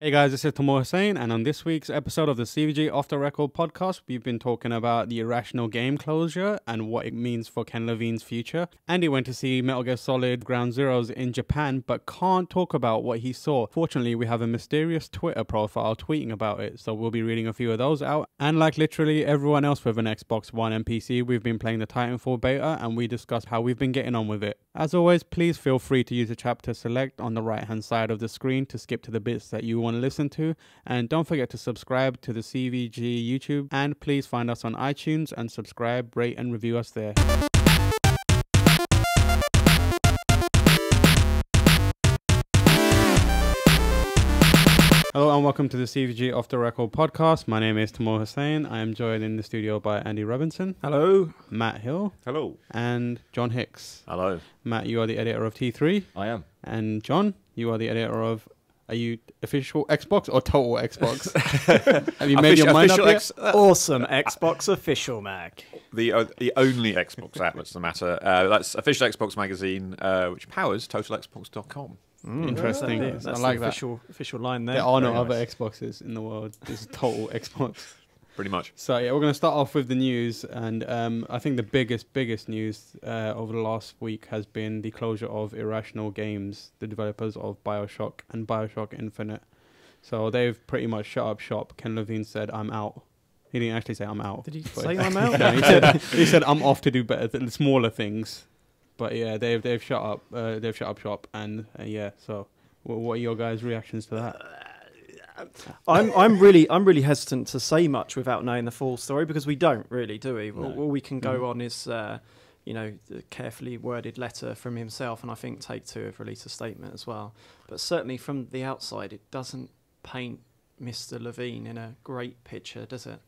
Hey guys, this is Tomo Hussain, and on this week's episode of the CVG Off the Record podcast, we've been talking about the Irrational game closure and what it means for Ken Levine's future. Andy went to see Metal Gear Solid Ground Zeroes in Japan, but can't talk about what he saw. Fortunately, we have a mysterious Twitter profile tweeting about it, so we'll be reading a few of those out. And like literally everyone else with an Xbox One and PC, we've been playing the Titanfall beta, and we discussed how we've been getting on with it. As always, please feel free to use the chapter select on the right hand side of the screen to skip to the bits that you want to listen to, and don't forget to subscribe to the CVG YouTube, and please find us on iTunes and subscribe, rate and review us there. Hello and welcome to the CVG Off the Record podcast. My name is Tomo Hussain. I am joined in the studio by Andy Robinson. Hello. Matt Hill. Hello. And John Hicks. Hello. Matt, you are the editor of T3. I am. And John, you are the editor of, are you official Xbox or total Xbox? Have you made your mind up yet? Awesome Xbox official mag. The only Xbox app that's the matter. That's official Xbox magazine, which powers totalxbox.com. Interesting. That's I like the that. official line there. There are no Very other nice. Xboxes in the world. This is total Xbox. Pretty much. So yeah, we're going to start off with the news, and I think the biggest news over the last week has been the closure of Irrational Games, the developers of Bioshock and Bioshock Infinite. So they've pretty much shut up shop. Ken Levine said, "I'm out." He didn't actually say, "I'm out." Did he but say I'm out? No, he said, "I'm off to do better than smaller things." But yeah, they've shut up. They've shut up shop, and yeah. So, what are your guys' reactions to that? I'm really hesitant to say much without knowing the full story, because we don't really, do we? No. All we can go on is the carefully worded letter from himself, and I think Take-Two have released a statement as well. But certainly from the outside, it doesn't paint Mr. Levine in a great picture, does it?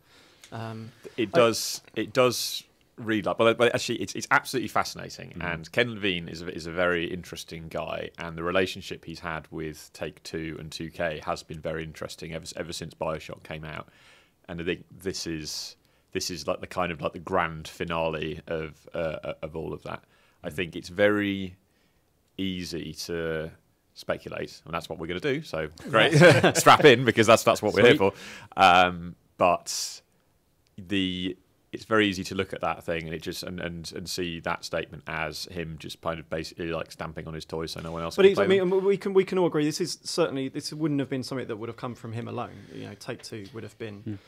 It does read like, but actually, it's absolutely fascinating. And Ken Levine is a very interesting guy, and the relationship he's had with Take-Two and 2K has been very interesting ever since Bioshock came out. And I think this is like the kind of like the grand finale of all of that. I think it's very easy to speculate, and that's what we're going to do. So great, strap in, because that's what we're here for. But it's very easy to look at that thing and it just and see that statement as him just kind of basically like stamping on his toys so no one else. But can play them. we can all agree this wouldn't have been something that would have come from him alone. Take-Two would have been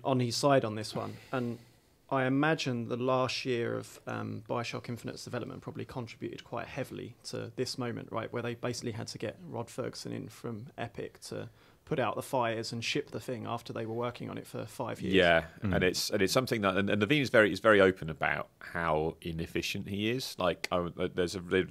on his side on this one, and I imagine the last year of Bioshock Infinite's development probably contributed quite heavily to this moment, right, where they basically had to get Rod Ferguson in from Epic to put out the fires and ship the thing after they were working on it for 5 years. Yeah, and it's something that and Levine is very open about how inefficient he is. Like, they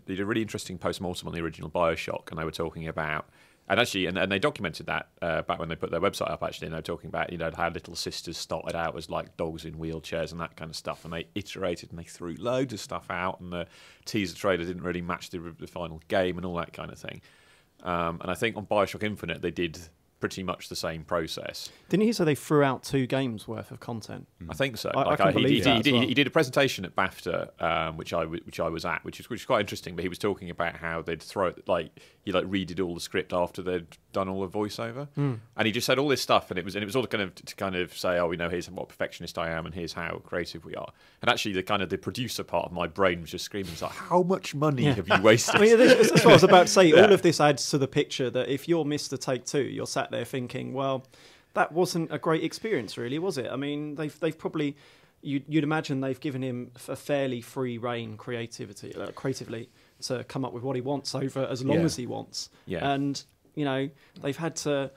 did a really interesting post-mortem on the original Bioshock, and they were talking about, and they documented that back when they put their website up. Actually, and they were talking about how Little Sisters started out as like dogs in wheelchairs and that kind of stuff, and they iterated and they threw loads of stuff out, and the teaser trailer didn't really match the final game and all that kind of thing. And I think on Bioshock Infinite they did pretty much the same process. Didn't he say they threw out 2 games worth of content? I think so. I can believe that as well. He did a presentation at BAFTA, which I was at, which is quite interesting. But he was talking about how they'd he redid all the script after they'd done all the voiceover, and he just said all this stuff, and it was all kind of to say, oh, here's what perfectionist I am, and here's how creative we are. And actually, the producer part of my brain was just screaming, like, how much money have you wasted? I mean, that's what I was about to say. All of this adds to the picture that if you're Mr. Take-Two, you're sat there thinking, well, that wasn't a great experience, really, was it? I mean, they've probably, you'd imagine they've given him a fairly free rein creatively to come up with what he wants over as long as he wants. Yeah. And, they've had to,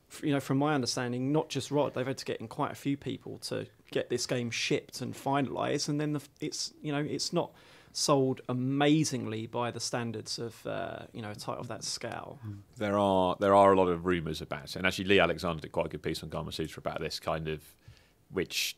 from my understanding, not just Rod, they've had to get in quite a few people to get this game shipped and finalised, and then it's not sold amazingly by the standards of a title of that scale. There are a lot of rumours about it, and actually Lee Alexander did quite a good piece on Gamma Sutra about this kind of, which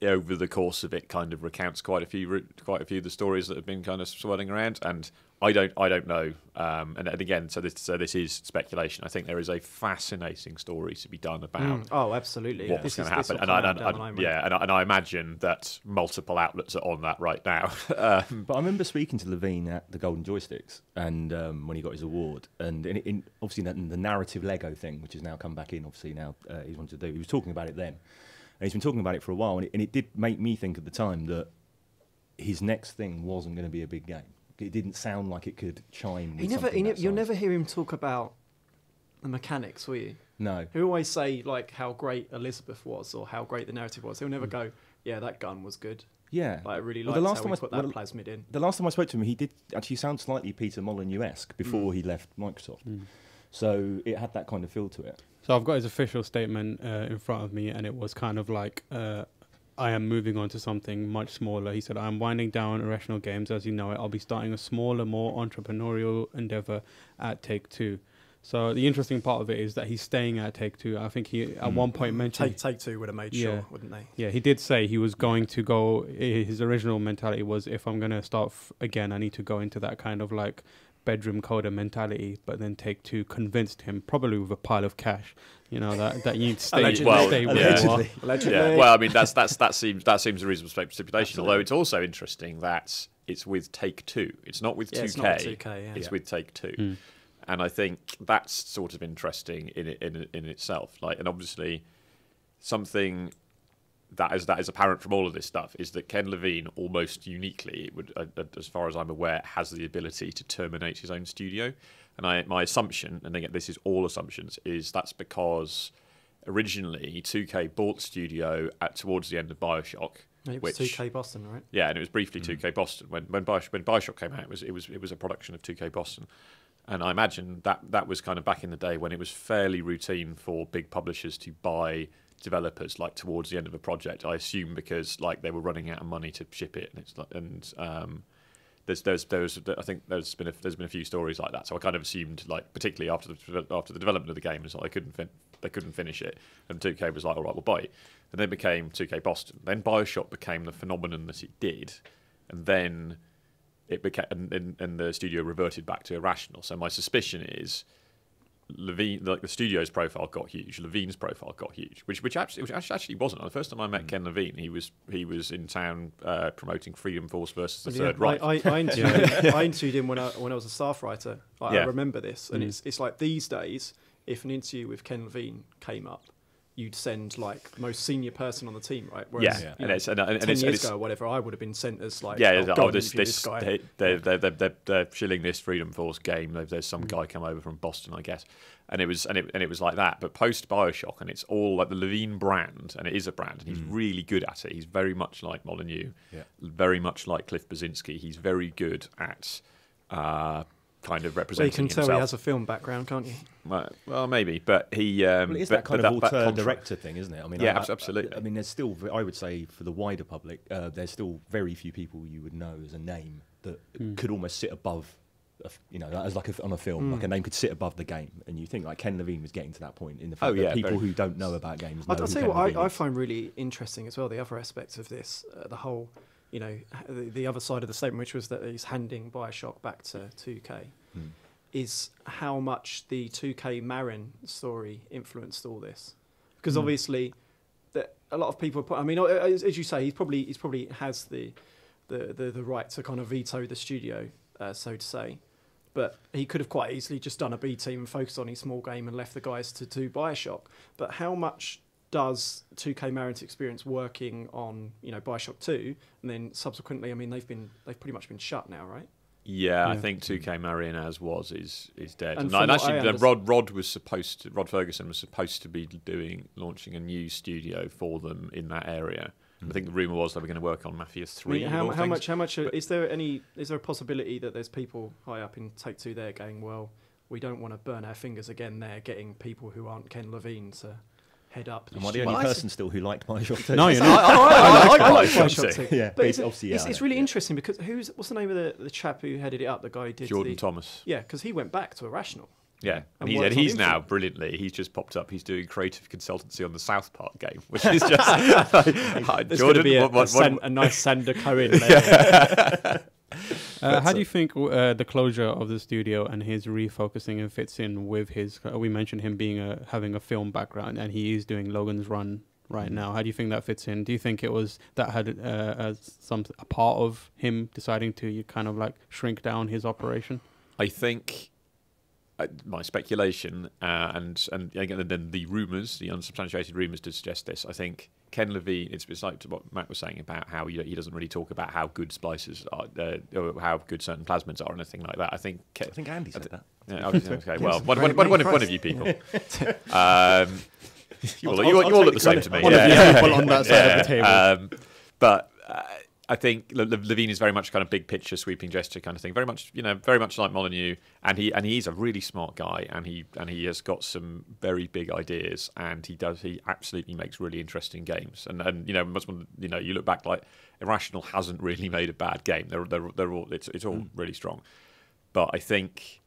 over the course of it kind of recounts quite a few of the stories that have been kind of swirling around. And I don't know. And again, so this is speculation. I think there is a fascinating story to be done about. Oh, absolutely. What's going to happen? And I imagine that multiple outlets are on that right now. But I remember speaking to Levine at the Golden Joysticks, and when he got his award, and in obviously the narrative Lego thing, which has now come back in. Obviously now he's wanted to do. He was talking about it then, and he's been talking about it for a while, and it did make me think at the time that his next thing wasn't going to be a big game. It didn't sound like it could chime with You'll never hear him talk about the mechanics, will you? No. He'll always say like how great Elizabeth was or how great the narrative was. He'll never go, yeah, that gun was good. Yeah. Like, I really liked how he put that plasmid in. The last time I spoke to him, he did actually sound slightly Peter Molyneux-esque before he left Microsoft. So it had that kind of feel to it. So I've got his official statement in front of me, and it was kind of like... I am moving on to something much smaller. He said, I am winding down Irrational Games as you know it. I'll be starting a smaller, more entrepreneurial endeavor at Take-Two. So the interesting part of it is that he's staying at Take-Two. I think he at one point mentioned... Take-Two would have made sure, wouldn't they? Yeah, he did say he was going to go... His original mentality was, if I'm going to start again, I need to go into that kind of like bedroom coder mentality. But then Take-Two convinced him, probably with a pile of cash, you know, that you need to stay Allegedly. Yeah. Well, I mean, that seems a reasonable stipulation. Although it's also interesting that it's with Take-Two. It's not with 2K. It's not with 2K, It's with Take-Two, and I think that's sort of interesting in itself. Like, and obviously, something that is apparent from all of this stuff is that Ken Levine, almost uniquely, as far as I'm aware, has the ability to terminate his own studio. And my assumption, and again, this is all assumptions, is that's because originally 2K bought the studio towards the end of Bioshock. It was 2K Boston, right? Yeah, and it was briefly 2K Boston. When Bioshock came out, it was a production of 2K Boston. And I imagine that was kind of back in the day when it was fairly routine for big publishers to buy developers like towards the end of a project. I assume because like they were running out of money to ship it, and it's like, I think there's been a few stories like that. So I kind of assumed, like, particularly after the development of the game, they couldn't finish it, and 2K was like, all right, we'll buy it. And then became 2K Boston. Then Bioshock became the phenomenon that it did, and then it became and the studio reverted back to Irrational. So my suspicion is Levine, like the studio's profile got huge, Levine's profile got huge, which actually wasn't. The first time I met Ken Levine, he was in town promoting Freedom Force versus the Third Reich. I interviewed him when I was a staff writer. I remember this, and it's like these days, if an interview with Ken Levine came up, you'd send like the most senior person on the team, right? Whereas, and 10 years ago or whatever, I would have been sent as like, this guy. They're shilling this Freedom Force game. There's some guy come over from Boston, I guess, and it was like that. But post Bioshock, and it's all like the Levine brand, and it is a brand, and he's really good at it. He's very much like Molyneux, very much like Cliff Basinski. He's very good at kind of representing so you can tell himself. he has a film background, can't you? Well, maybe, but he. Well, it is that kind of auteur director thing, isn't it? I mean, absolutely. I mean, there's still, I would say, for the wider public, there's still very few people you would know as a name that could almost sit above, as like on a film, like a name could sit above the game. And you think like Ken Levine was getting to that point in the fact that people who don't know about games know I'll tell who you Ken what Levine I is. find really interesting as well. The other aspects of this, the whole, the other side of the statement, which was that he's handing Bioshock back to 2K. Is how much the 2K Marin story influenced all this, because obviously, a lot of people. I mean, as you say, he probably has the right to kind of veto the studio, so to say, but he could have quite easily just done a B team and focused on his small game and left the guys to do Bioshock. But how much does 2K Marin's experience working on Bioshock 2, and then subsequently, I mean, they've pretty much been shut now, right? Yeah, I think 2K Marion is dead. And actually, Rod Ferguson was supposed to be launching a new studio for them in that area. I think the rumor was they were going to work on Mafia 3. I mean, how much is there a possibility that there's people high up in Take-Two there going, well, we don't want to burn our fingers again there, getting people who aren't Ken Levine to head up. Am I the only person still who liked Bioshock 2? No, you're not. I like Bioshock 2. Yeah, but it's really interesting because what's the name of the chap who headed it up? The guy who did Jordan Thomas. Yeah, because he went back to Irrational. Yeah, and he's now brilliantly. He's just popped up. He's doing creative consultancy on the South Park game, which is just There's Jordan. Be a nice Sander Cohen there. How do you think the closure of the studio and his refocusing and fits in with his? We mentioned him being having a film background, and he is doing Logan's Run right now. How do you think that fits in? Do you think it was that had a part of him deciding to kind of like shrink down his operation? I think my speculation and again then the rumours, the unsubstantiated rumours, to suggest this. I think Ken Levine. It's like what Matt was saying about how he doesn't really talk about how good splices are, or how good certain plasmids are, or anything like that. I think Andy said that. Yeah, okay, well, one of you people. You all look the same to me. One of you people on that side of the table. But I think Levine is very much kind of big picture, sweeping gesture kind of thing. Very much like Molyneux, and he's a really smart guy, and he has got some very big ideas, and he absolutely makes really interesting games. And you look back, like Irrational hasn't really made a bad game. They're all it's all really strong. But I think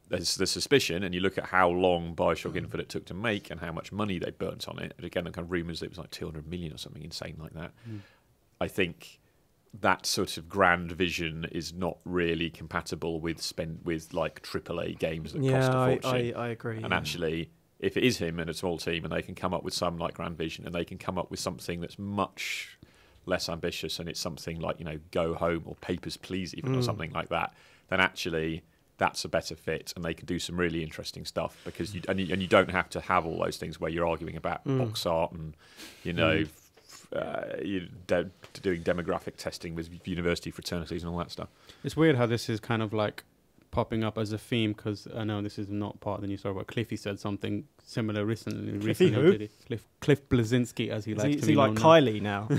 there's the suspicion, and you look at how long Bioshock Infinite took to make and how much money they burnt on it. And again, the kind of rumours that it was like 200 million or something insane like that. I think that sort of grand vision is not really compatible with like AAA games that cost a fortune. I agree. And actually, if it is him and a small team, and they can come up with some like grand vision, and they can come up with something that's much less ambitious, and it's something like Go Home or Papers, Please, even or something like that, then actually that's a better fit, and they can do some really interesting stuff because you don't have to have all those things where you're arguing about box art and doing demographic testing with university fraternities and all that stuff. It's weird how this is kind of like popping up as a theme, because I know this is not part of the news story, but Cliffy said something similar recently. Who? Cliff Blazinski, as he likes to be known. Is he like Kylie now?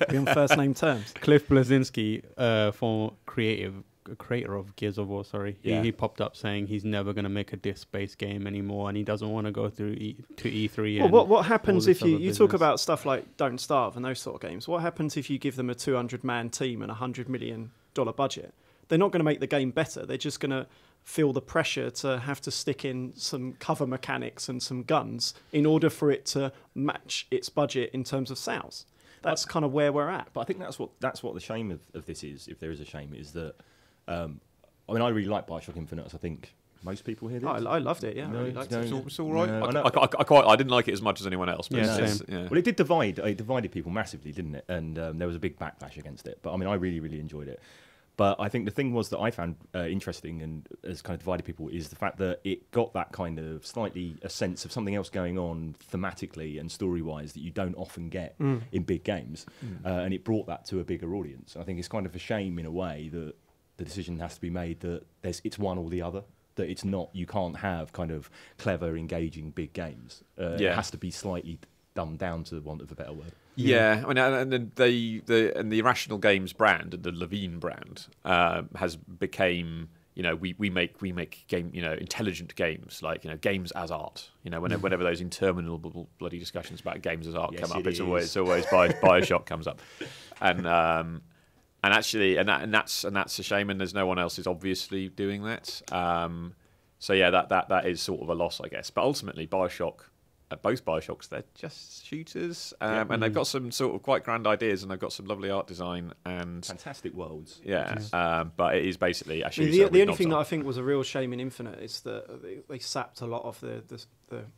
Be on first name terms. Cliff Blazinski, former creator of Gears of War, he popped up saying he's never going to make a disc-based game anymore, and he doesn't want to go through to E3. Well, what happens if you talk about stuff like Don't Starve and those sort of games? What happens if you give them a 200-man team and $100 million budget? They're not going to make the game better. They're just going to feel the pressure to have to stick in some cover mechanics and some guns in order for it to match its budget in terms of sales. That's kind of where we're at. But I think that's what the shame of this is, if there is a shame, is that I really like Bioshock Infinite, as I think most people here did. I loved it, yeah. I really liked it. It's all right. I didn't like it as much as anyone else. But Well, it did divide. It divided people massively, didn't it? And there was a big backlash against it. But I really, really enjoyed it. But I think the thing was that I found interesting and has kind of divided people is the fact that it got that kind of slightly a sense of something else going on thematically and story-wise that you don't often get in big games. And it brought that to a bigger audience. And I think it's kind of a shame in a way that the decision has to be made that it's one or the other. That it's not, you can't have kind of clever, engaging big games. It has to be slightly dumbed down, to want of a better word. Yeah, I mean, and the Irrational Games brand, the Levine brand, has became, we make game, intelligent games, like games as art. Whenever those interminable bloody discussions about games as art come up, it's always Bioshock comes up, and actually, and that's a shame, and there's no one else who's obviously doing that. So yeah, that is sort of a loss, I guess. But ultimately, Bioshock. Both Bioshocks, they're just shooters, and they've got some sort of quite grand ideas, and they've got some lovely art design and fantastic worlds. Yeah, but it is basically a shooter. The only thing that I think was a real shame in Infinite is that they sapped a lot of the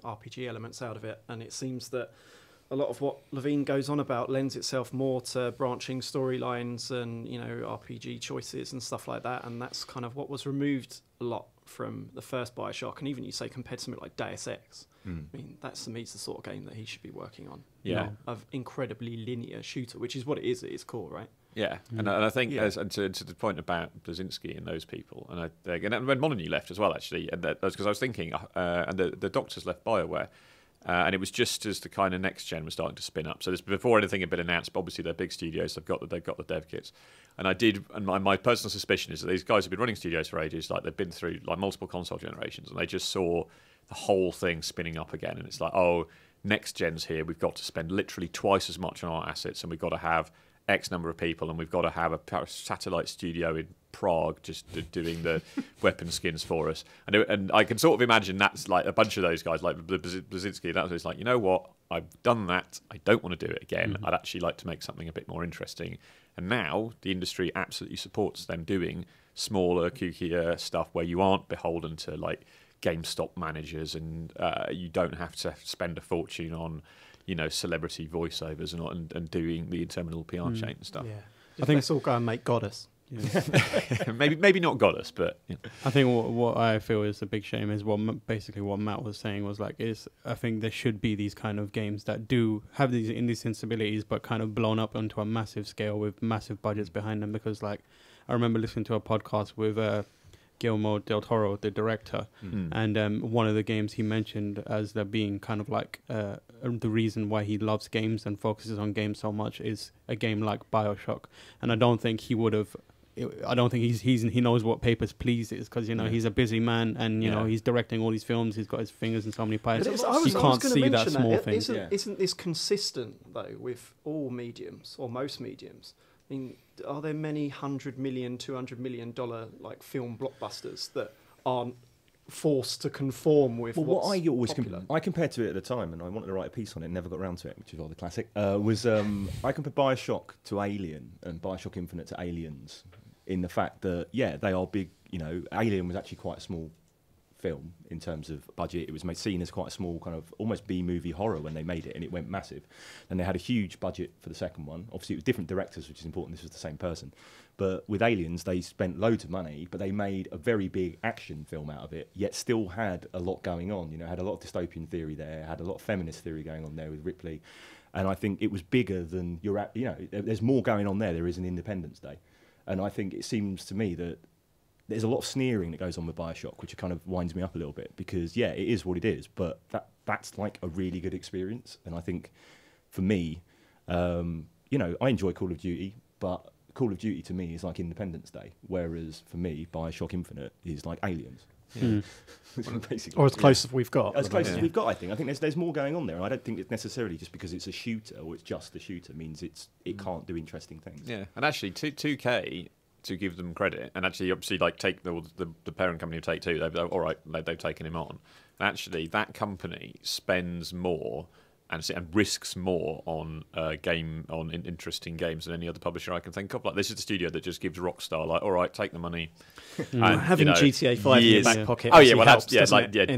RPG elements out of it, and it seems that a lot of what Levine goes on about lends itself more to branching storylines and RPG choices and stuff like that, and that's kind of what was removed a lot from the first Bioshock, and even you say compared to something like Deus Ex. I mean, that's to me the sort of game that he should be working on. Yeah, of incredibly linear shooter, which is what it is at its core, right? Yeah, and I think and to the point about Blazinski and those people, and when Molyneux left as well, actually, and that's because I was thinking, and the doctors left BioWare. And it was just as the kind of next gen was starting to spin up. So this before anything had been announced, but obviously they're big studios. They've got the dev kits, and my personal suspicion is that these guys have been running studios for ages. Like they've been through like multiple console generations, and they just saw the whole thing spinning up again. And it's like, oh, next gen's here. We've got to spend literally twice as much on our assets, and we've got to have X number of people, and we've got to have a satellite studio in Prague just doing the weapon skins for us. And I can sort of imagine that's like a bunch of those guys, like Blazinski, that was like, you know what, I've done that, I don't want to do it again. I'd actually like to make something a bit more interesting. And now the industry absolutely supports them doing smaller, kookier stuff where you aren't beholden to like GameStop managers, and you don't have to spend a fortune on, you know, celebrity voiceovers and doing the interminable PR chain and stuff. Yeah, I think let's all go and make Goddess. Yeah. maybe not Goddess, but yeah. I think what I feel is a big shame is basically what Matt was saying was like, I think there should be these kind of games that do have these indie sensibilities, but kind of blown up onto a massive scale with massive budgets behind them. Because like, I remember listening to a podcast with Guillermo del Toro, the director, and one of the games he mentioned as there being kind of like the reason why he loves games and focuses on games so much is a game like Bioshock. And I don't think he would have. I don't think he knows what Papers, Please is, because, you know, he's a busy man, and you know, he's directing all these films. He's got his fingers in so many pies. You can't see that small thing. Isn't this consistent though with all mediums or most mediums? I mean, are there many $100 million, $200 million like film blockbusters that aren't forced to conform with what's what I always popular? I compared to it at the time, and I wanted to write a piece on it, never got around to it, which is rather classic. I compared Bioshock to Alien and Bioshock Infinite to Aliens, in the fact that they are big. You know, Alien was actually quite a small film in terms of budget. It was seen as quite a small kind of almost B-movie horror when they made it, and it went massive. And they had a huge budget for the second one. Obviously, it was different directors, which is important. This was the same person. But with Aliens, they spent loads of money, but they made a very big action film out of it, yet still had a lot going on. You know, had a lot of dystopian theory there, had a lot of feminist theory going on there with Ripley. And I think it was bigger than there's more going on there is in Independence Day. And I think it seems to me that there's a lot of sneering that goes on with Bioshock, which kind of winds me up a little bit, because it is what it is, but that's like a really good experience. And I think for me, I enjoy Call of Duty, but Call of Duty to me is like Independence Day, whereas for me, Bioshock Infinite is like Aliens. Or as close as we've got. As close as we've got, I think. I think there's more going on there, and I don't think it's necessarily just because it's a shooter or it's just a shooter means it can't do interesting things. Yeah, and actually, 2K, to give them credit, and actually, obviously, like take the parent company of Take-Two, they've taken him on. And actually, that company spends more and risks more on interesting games than any other publisher I can think of. Like, this is the studio that just gives Rockstar, like, all right, take the money. And, having GTA 5 in your back pocket. Oh yeah, well helps, GTA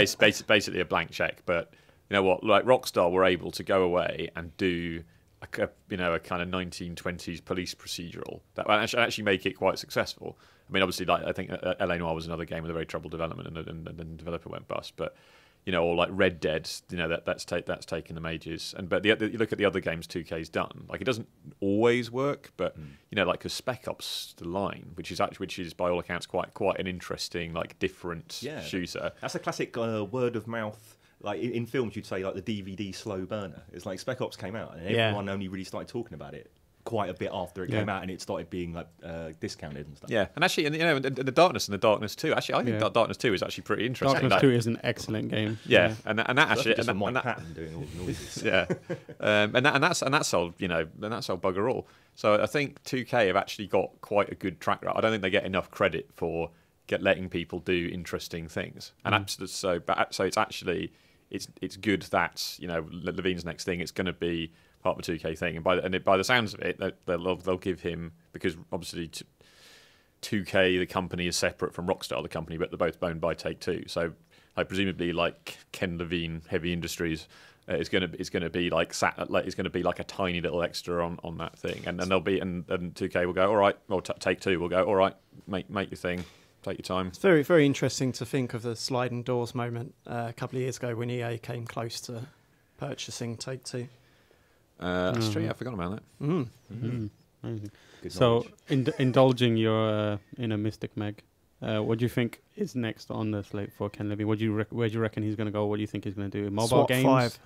is basically a blank check. But you know what? Like, Rockstar were able to go away and do a kind of 1920s police procedural that actually make it quite successful. I mean, obviously, like I think LA Noire was another game with a very troubled development, and the developer went bust, but. You know, or like Red Dead, you know, that's taken them ages. But you look at the other games 2K's done. Like, it doesn't always work, but you know, like because Spec Ops: The Line, which is by all accounts quite an interesting, like, different shooter. That's a classic word of mouth. Like in films, you'd say like the DVD slow burner. It's like Spec Ops came out, and everyone only really started talking about it quite a bit after it came out, and it started being like discounted and stuff. Yeah, and actually, and the Darkness 2. Actually, I think Darkness 2 is actually pretty interesting. Darkness 2 is an excellent game. Yeah, and that actually, just Mike Patton doing all the noises. and that's sold, you know, and that's sold bugger all. So I think 2K have actually got quite a good track record. I don't think they get enough credit for letting people do interesting things, and so it's actually it's good that, you know, Levine's next thing, it's going to be part of a 2K thing, and by the sounds of it, they'll give him, because obviously 2K the company is separate from Rockstar the company, but they're both owned by Take-Two. So presumably, like, Ken Levine Heavy Industries is going to be like it's going to be like a tiny little extra on that thing, and they'll be and 2K will go, all right, well, Take-Two will go, all right, make your thing. Take your time. It's very, very interesting to think of the sliding doors moment a couple of years ago when EA came close to purchasing Take-Two. That's true. I forgot about that. So, indulging your inner Mystic Meg, what do you think is next on the slate for Ken Levine? Where do you reckon he's going to go? What do you think he's going to do? Mobile SWAT games, 5.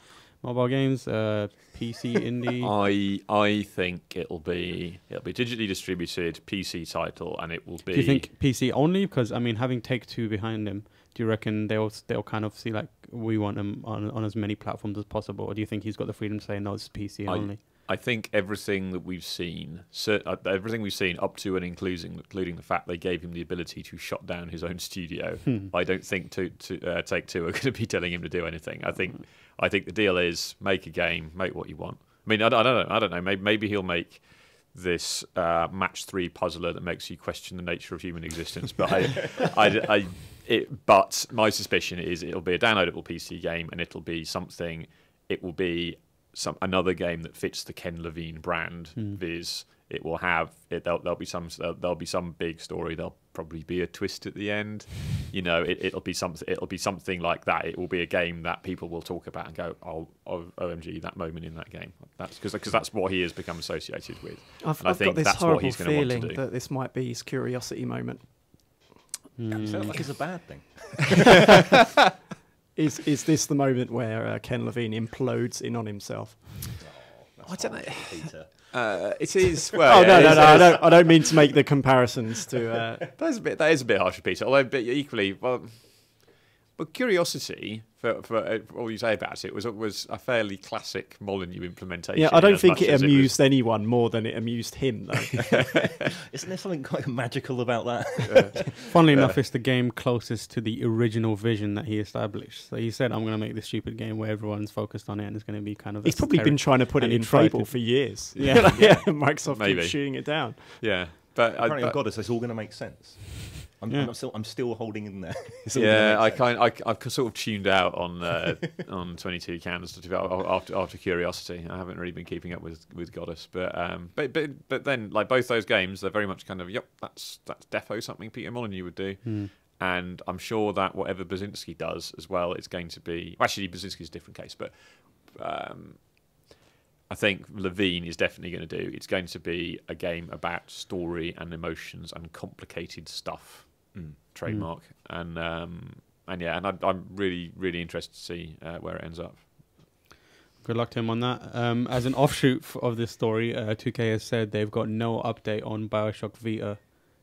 Mobile games, PC, indie. I think it'll be digitally distributed PC title, and it will be. Do you think PC only? Because I mean, having Take-Two behind him, do you reckon they'll kind of see like we want them on as many platforms as possible, or do you think he's got the freedom to say no, it's PC only? I think everything that we've seen, up to and including the fact they gave him the ability to shut down his own studio, I don't think Take-Two are going to be telling him to do anything. I think the deal is make a game, make what you want. I mean, I don't know. Maybe he'll make this match 3 puzzler that makes you question the nature of human existence. But but my suspicion is it'll be a downloadable PC game, and it'll be something. It will be another game that fits the Ken Levine brand. Viz, it will have there'll be some big story. There'll probably be a twist at the end. You know, it'll be something like that. It will be a game that people will talk about and go, oh OMG, that moment in that game. That's because that's what he has become associated with. I've I think got this that's horrible what he's going to want to feeling do. that this might be his curiosity moment. It sounds like it's a bad thing. Is this the moment where Ken Levine implodes in on himself? I don't know. Peter. It is. Well, Oh no, I don't mean to make the comparisons to. That is a bit harsh, Peter. Although, but equally, but curiosity for all you say about it was a fairly classic Molyneux implementation. Yeah, I don't as think much it as amused anyone more than it amused him, though. Isn't there something quite magical about that? Funnily enough, it's the game closest to the original vision that he established. So he said, I'm going to make this stupid game where everyone's focused on it and it's going to be kind of... He's probably been trying to put it in Fable for years. Yeah. Microsoft Maybe. keeps shooting it down. Yeah, but Apparently, on Goddess, it's all going to make sense. I'm still holding in there. Yeah, I've sort of tuned out on 22 Cans after Curiosity. I haven't really been keeping up with Goddess, but then like both those games, they're very much kind of that's defo something Peter Molyneux would do, and I'm sure that whatever Brzezinski does as well, it's going to be actually Brzezinski's a different case, but I think Levine is definitely going to do. It's going to be a game about story and emotions and complicated stuff. Trademark, and I'm really interested to see where it ends up. Good luck to him on that. As an offshoot of this story, 2K has said they've got no update on Bioshock Vita.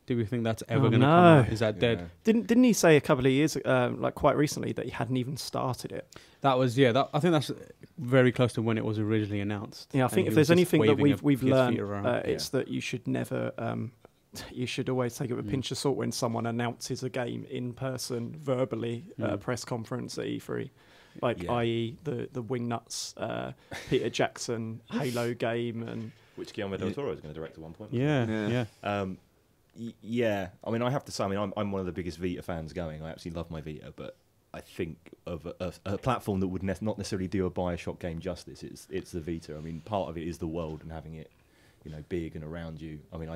Do we think that's ever going to come out? Is that dead? Didn't he say a couple of years, like quite recently, that he hadn't even started it? That was I think that's very close to when it was originally announced. Yeah, I think if there's anything that we've learned, it's that you should never. You should always take it with a pinch of salt when someone announces a game in person, verbally, at a press conference at E3. I.e. the Wingnuts, Peter Jackson Halo game, and which Guillermo del Toro is going to direct at one point. Yeah. Yeah. I mean, I have to say, I'm one of the biggest Vita fans going. I absolutely love my Vita, but I think of a platform that would not necessarily do a Bioshock game justice. It's the Vita. I mean, part of it is the world and having it, big and around you. I mean,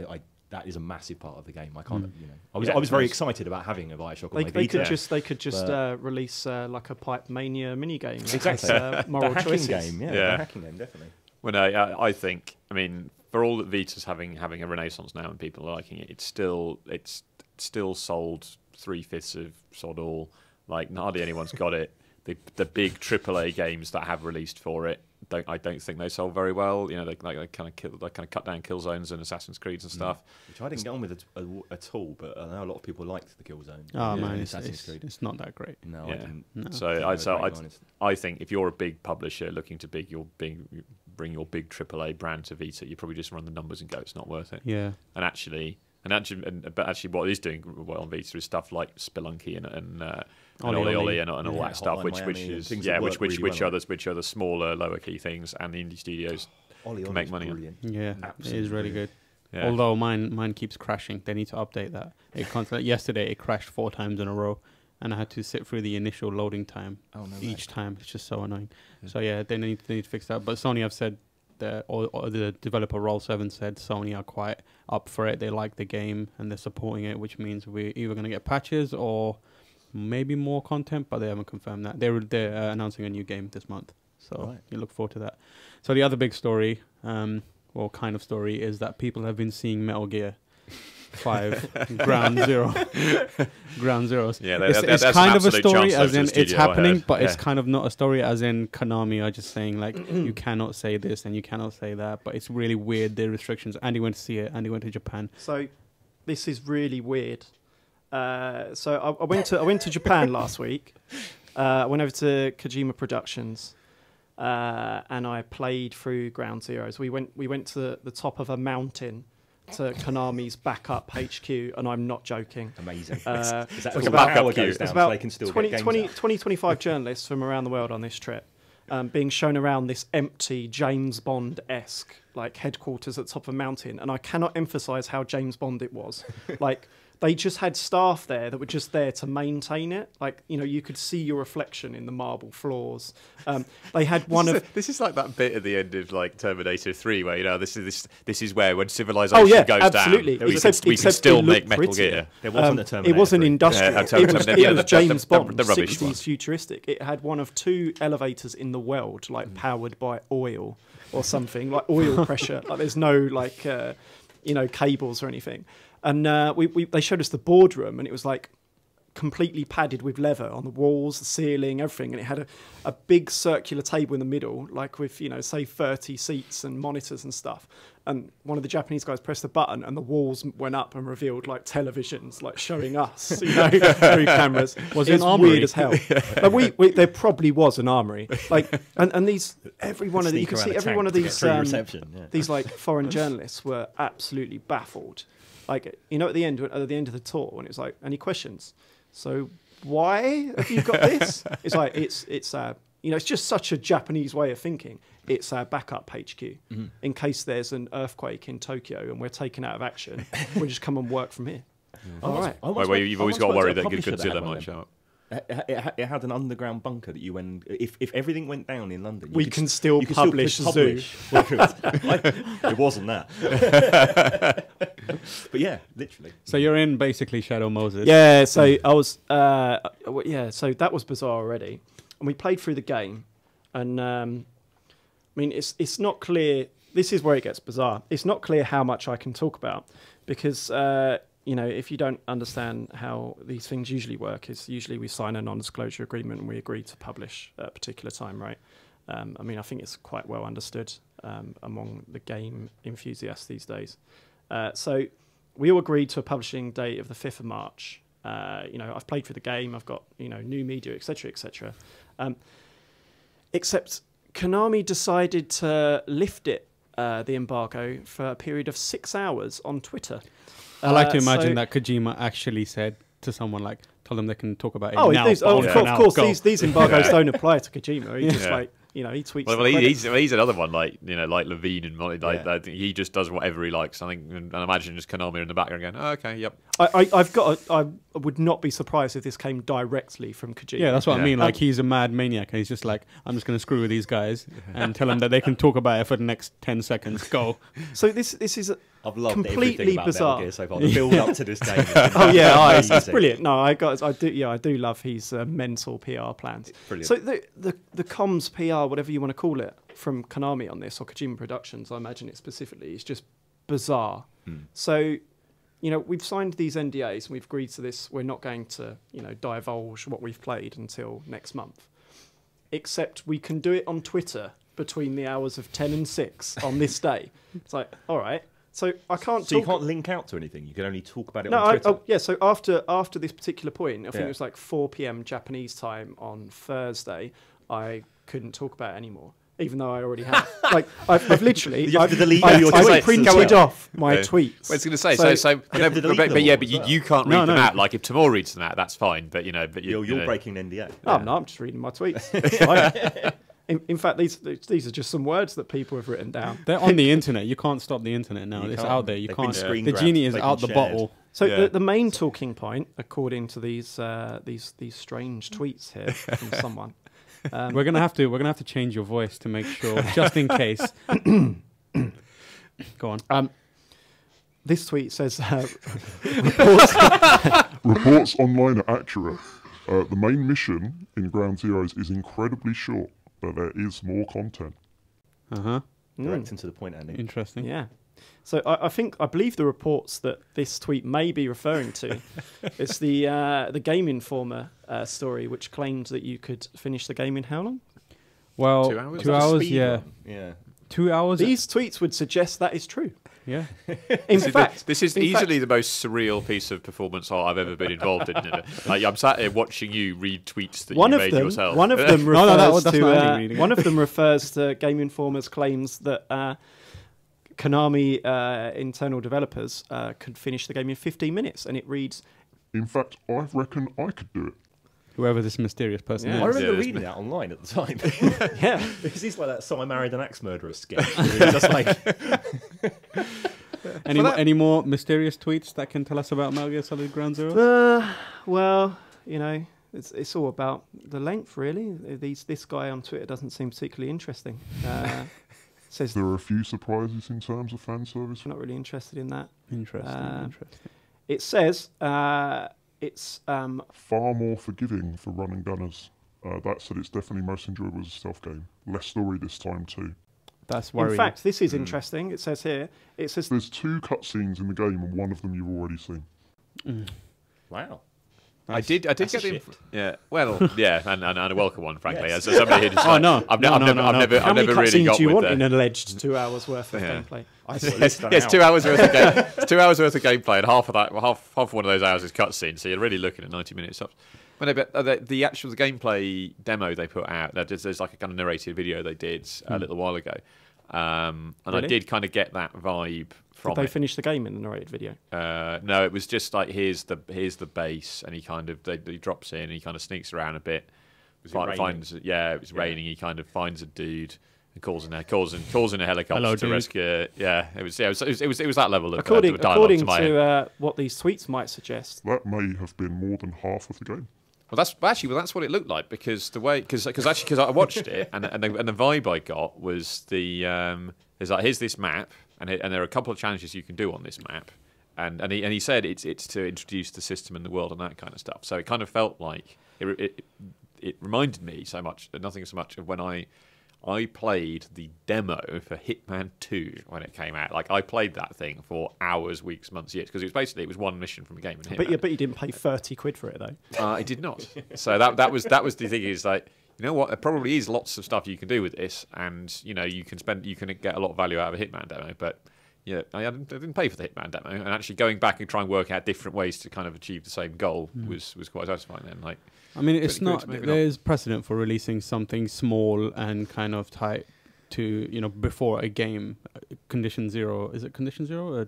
that is a massive part of the game. I can't, I was very excited about having a Bioshock on my Vita. They could just release like a Pipe Mania mini game. Exactly, moral the hacking choices. game. Yeah, the hacking game, definitely. Well, no, I think. I mean, for all that Vita's having a renaissance now and people are liking it, it's still sold 3/5 of sod all. Like hardly anyone's got it. The big AAA games that have released for it, I don't think they sold very well. They kind of cut down kill zones and Assassin's Creeds and stuff. Which I didn't get on with at all, but I know a lot of people liked the kill zone. Oh man, it's not that great. No, I didn't. No. So I think if you're a big publisher looking to bring your big AAA brand to Vita, you probably just run the numbers and go, it's not worth it. Yeah. But actually, what is doing well on Vita is stuff like Spelunky and Ollie and all that stuff, which are the smaller, lower key things, and the indie studios can make money on. Yeah, absolutely, it is really good. Yeah. Although mine keeps crashing, they need to update that. Yesterday it crashed 4 times in a row, and I had to sit through the initial loading time each time. It's just so annoying. Yeah. So yeah, they need to fix that. But Sony have said that, or the developer Roll7 said Sony are quite up for it. They like the game and they're supporting it, which means we're either going to get patches or maybe more content, but they haven't confirmed that. They're announcing a new game this month, so you look forward to that. So the other big story, or kind of story, is that people have been seeing Metal Gear 5 Ground Zeroes. Yeah, it's kind of a story as in it's happening, but it's kind of not a story as in Konami are just saying like you cannot say this and you cannot say that. But it's really weird, the restrictions. Andy went to see it. Andy went to Japan. So this is really weird. I went to Japan last week. I went over to Kojima Productions, and I played through Ground Zeroes. We went to the top of a mountain to Konami's backup HQ, and I'm not joking. Amazing. Is It's that about- backup goes down It's so about they can still 20, get games 20, out? 20, 25 journalists from around the world on this trip, being shown around this empty James Bond-esque like headquarters at the top of a mountain, and I cannot emphasize how James Bond it was. Like, they just had staff there that were just there to maintain it. Like, you know, you could see your reflection in the marble floors. They had one This is like that bit at the end of like Terminator 3 where, you know, this is where when civilization goes absolutely. down, we Except can still it make looked Metal prettier. Gear. There wasn't a Terminator It wasn't 3. industrial. Yeah, It was James Bond, the rubbish 60s one. futuristic. It had one of 2 elevators in the world, like powered by oil or something, like oil pressure. Like there's no like cables or anything. And they showed us the boardroom, and it was like completely padded with leather on the walls, the ceiling, everything. And it had a big circular table in the middle, like with, say 30 seats and monitors and stuff. And one of the Japanese guys pressed the button, and the walls went up and revealed like televisions, like showing us, through cameras. Was it It's an armory? weird as hell. Like there probably was an armory. Like, and these every one of the, you can see every one of these these like foreign journalists were absolutely baffled. Like, at the end of the tour, when it was like, any questions? So why have you got this? It's like it's it's just such a Japanese way of thinking. It's our backup HQ in case there's an earthquake in Tokyo and we're taken out of action. We'll just come and work from here. All right. Well, you've always got to worry that Godzilla might show up. It had an underground bunker that you went. If everything went down in London, you can still publish Zoo. It wasn't that. But yeah, literally. So you're in basically Shadow Moses. Yeah. So I was. So that was bizarre already, and we played through the game, and I mean it's not clear. This is where it gets bizarre. It's not clear how much I can talk about because. If you don't understand how these things usually work, is usually we sign a non-disclosure agreement and we agree to publish at a particular time, right? I think it's quite well understood among the game enthusiasts these days. So we all agreed to a publishing date of the 5th of March. I've played through the game, I've got, new media, etc., etc. Except Konami decided to lift it, the embargo, for a period of 6 hours on Twitter. I like to imagine that Kojima actually said to someone, like, tell them they can talk about it now. Of course, these embargoes don't apply to Kojima. He just he tweets. Well, he's another one like Levine and he just does whatever he likes. I think, and I imagine just Konami in the background going, "Oh, okay, yep." I would not be surprised if this came directly from Kojima. Yeah, that's what I mean. Like, he's a mad maniac, and he's just like, I'm just going to screw with these guys and tell them that they can talk about it for the next 10 seconds. Go. So this is I've loved completely bizarre. Metal Gear so far. The build up to this game. It's brilliant. No, I do love his mental PR plans. Brilliant. So the comms PR, whatever you want to call it, from Konami on this, or Kojima Productions, I imagine it specifically, is just bizarre. So, we've signed these NDAs and we've agreed to this. We're not going to, divulge what we've played until next month. Except we can do it on Twitter between the hours of 10 and 6 on this day. It's like, all right. So I can't. So you can't link out to anything. You can only talk about it on Twitter. So after this particular point, I think it was like 4 p.m. Japanese time on Thursday, I couldn't talk about it anymore, even though I already had. Like I've literally. You have to delete your tweets. I printed off my tweets. I was going to say. But you can't read them out. Like if Timur reads them out, that's fine. But you're breaking an NDA. Oh no, I'm just reading my tweets. In fact, these are just some words that people have written down. They're on the internet. You can't stop the internet now. It's out there. You can't. The genie is out the bottle. So the main talking point, according to these strange tweets here from someone, we're gonna have to change your voice to make sure, just in case. Go on. This tweet says reports online are accurate. The main mission in Ground Zeroes is incredibly short, but there is more content. Direct and to the point, Andy. Interesting. Yeah. So I believe the reports that this tweet may be referring to, it's the Game Informer story, which claimed that you could finish the game in how long? Well, 2 hours. Yeah. 2 hours. These tweets would suggest that is true. Yeah. In fact, this is easily the most surreal piece of performance art I've ever been involved in. Like, I'm sat here watching you read tweets that you made yourself. One of them refers to Game Informer's claims that Konami internal developers could finish the game in 15 minutes, and it reads, In fact, I reckon I could do it. Whoever this mysterious person Yeah. is. I remember reading that online at the time. yeah. This is like that "So I Married an Axe Murderer" sketch. It's just like Any more mysterious tweets that can tell us about Metal Gear Solid Ground Zero? Well, you know, it's all about the length, really. This guy on Twitter doesn't seem particularly interesting. Says There are a few surprises in terms of fan service. I'm not really interested in that. Interesting. It says it's Far more forgiving for running gunners. That said, it's definitely most enjoyable as a stealth game. Less story this time too. That's worrying. in fact, this is interesting. It says here, There's 2 cutscenes in the game, and one of them you've already seen. wow. I did get That's a the shift. yeah. Well, yeah, and a welcome one, frankly. Yes. As somebody who just Oh, no. I've No, never how many really cutscenes got do you with want the, in an alleged 2 hours worth of Yeah. gameplay? I It's 2 hours worth of game. It's 2 hours worth of gameplay, and half of one of those hours is cutscene. So you're really looking at 90 minutes. But the actual gameplay demo they put out, there's like a kind of narrated video they did a little while ago, and Really? I did kind of get that vibe from Did they it. finish the game in the narrated video? No, it was just like here's the base, and he kind of he drops in, and he kind of sneaks around a bit. Was it raining? It was raining. He kind of finds a dude and calls in a helicopter Hello, to dude. rescue. Yeah, it was that level of According dialogue to my head. to what these tweets might suggest, That may have been more than half of the game. Well, that's what it looked like because the way because I watched it and the vibe I got was there's like here's this map and there are a couple of challenges you can do on this map and he said it's to introduce the system in the world and that kind of stuff. So it kind of felt like it reminded me nothing so much of when I played the demo for Hitman 2 when it came out. Like I played that thing for hours, weeks, months, years because it was one mission from a game. In Hitman. but you didn't pay 30 quid for it though. I did not. So that was the thing is like, you know what? There probably is lots of stuff you can do with this, and you know you can get a lot of value out of a Hitman demo. But yeah, I didn't pay for the Hitman demo, and actually going back and try and work out different ways to kind of achieve the same goal was quite satisfying. Then, like, I mean, it's pretty good, not. maybe There's precedent for releasing something small and kind of tight to before a game. Condition Zero, is it Condition Zero or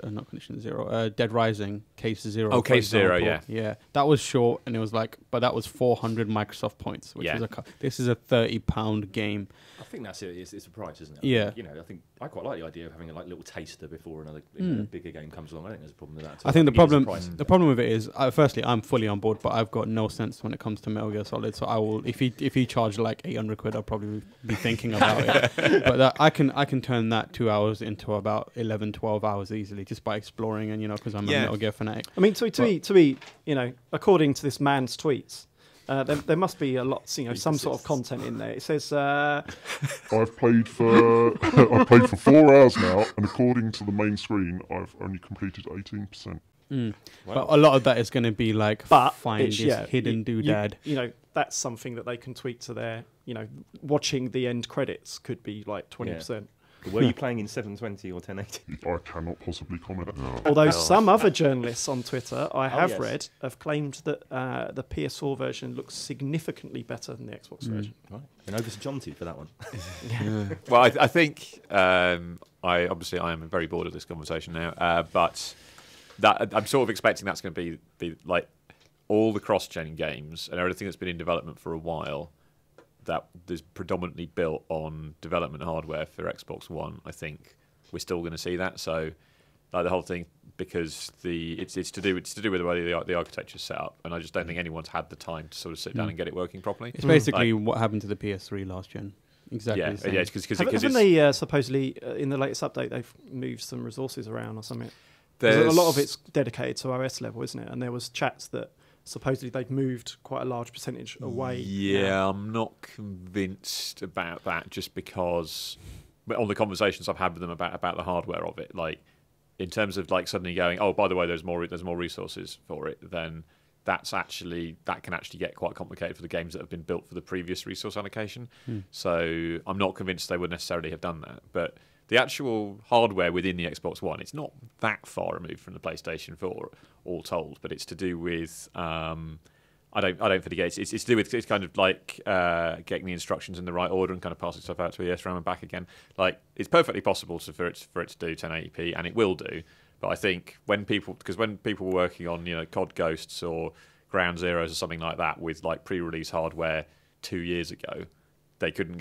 not Condition Zero? Dead Rising, Case Zero. Oh, for Case Zero, example. Yeah. That was short, and it was like, but that was 400 Microsoft points, which Yeah. is this is a £30 game. I think that's it. It's a price, isn't it? Yeah. I think I quite like the idea of having a little taster before another bigger game comes along. I think there's a problem with that. I think the problem price. with it is, firstly, I'm fully on board, but I've got no sense when it comes to Metal Gear Solid. So I will, if he charged like 800 quid, I'll probably be thinking about it. But I can turn that 2 hours into about 11, 12 hours easily just by exploring and because I'm a Metal Gear fanatic. I mean, to be according to this man's tweets, there must be a lot, some sort of content in there. It says, I've played for 4 hours now, and according to the main screen, I've only completed 18%. But a lot of that is going to be like find it's- this hidden doodad. that's something that they can tweet to their, watching the end credits could be like 20%. Were you playing in 720 or 1080? I cannot possibly comment. Although some other journalists on Twitter I have yes. read have claimed that the PS4 version looks significantly better than the Xbox version. Right. And over to Jonty for that one. Well, I think I am very bored of this conversation now, but that I'm sort of expecting that's going to be like all the cross-gen games and everything that's been in development for a while that is predominantly built on development hardware for Xbox One. I think we're still going to see that. So, like the whole thing, because it's to do with the way the architecture's set up, and I just don't think anyone's had the time to sort of sit down and get it working properly. It's basically what happened to the PS3 last gen. Exactly. the same. Haven't they supposedly in the latest update they've moved some resources around or something? A lot of it's dedicated to OS level, isn't it? And there was chats that supposedly they've moved quite a large percentage away. Yeah, I'm not convinced about that just because all the conversations I've had with them about the hardware of it, like in terms of like suddenly going, oh, by the way, there's more resources for it, then that can actually get quite complicated for the games that have been built for the previous resource allocation. So I'm not convinced they would necessarily have done that. But the actual hardware within the Xbox One, it's not that far removed from the PlayStation 4, all told. But it's to do with I don't forget. It's to do with it's kind of like getting the instructions in the right order and kind of passing stuff out to ESRAM and back again. Like it's perfectly possible for it to do 1080p, and it will do. But I think when people were working on COD Ghosts or Ground Zeroes or something like that with like pre-release hardware 2 years ago, they couldn't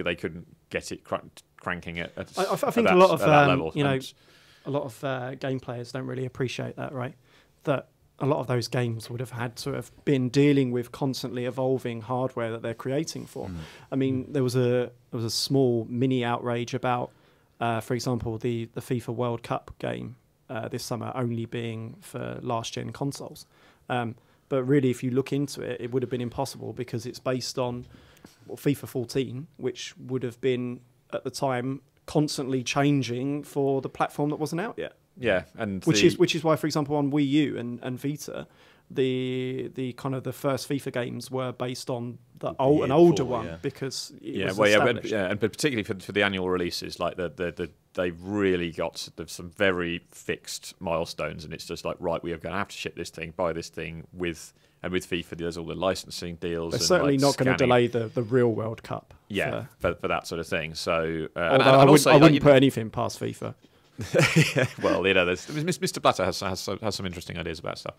get it cranking at I think that, a lot of that level. a lot of game players don't really appreciate that, right? That a lot of those games would have had to have been dealing with constantly evolving hardware that they're creating for. I mean, there was a small mini outrage about, for example, the FIFA World Cup game this summer only being for last gen consoles. But really, if you look into it, it would have been impossible because it's based on FIFA 14, which would have been at the time constantly changing for the platform that wasn't out yet. Yeah, and which is why, for example, on Wii U and Vita, the kind of the first FIFA games were based on an older one because it was established. And particularly for the annual releases, like they've really got some very fixed milestones, and it's just like, right, we are going to have to ship this thing, buy this thing with FIFA. There's all the licensing deals. They're certainly not going to delay the real World Cup. Yeah, for that sort of thing. So, I wouldn't put anything past FIFA. Well, Mr. Blatter has some interesting ideas about stuff.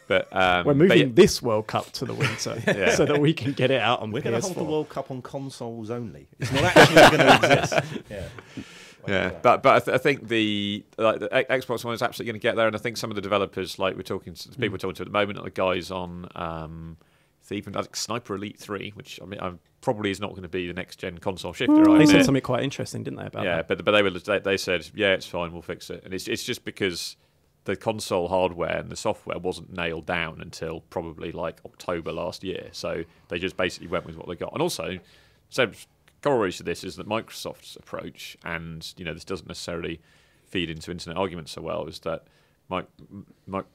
But we're moving this World Cup to the winter so that we can get it out on We're PS4. going to hold the World Cup on consoles only. It's not actually going to exist. Yeah, but I think the Xbox One is absolutely going to get there, and I think some of the developers, like people we're talking to at the moment, are the guys on even like Sniper Elite 3, which probably is not going to be the next gen console shifter. They said something quite interesting, didn't they? About that? but they said, yeah, it's fine, we'll fix it, and it's just because the console hardware and the software wasn't nailed down until probably like October last year, so they just basically went with what they got. And also, corollary to this is that Microsoft's approach, and this doesn't necessarily feed into internet arguments so well, is that at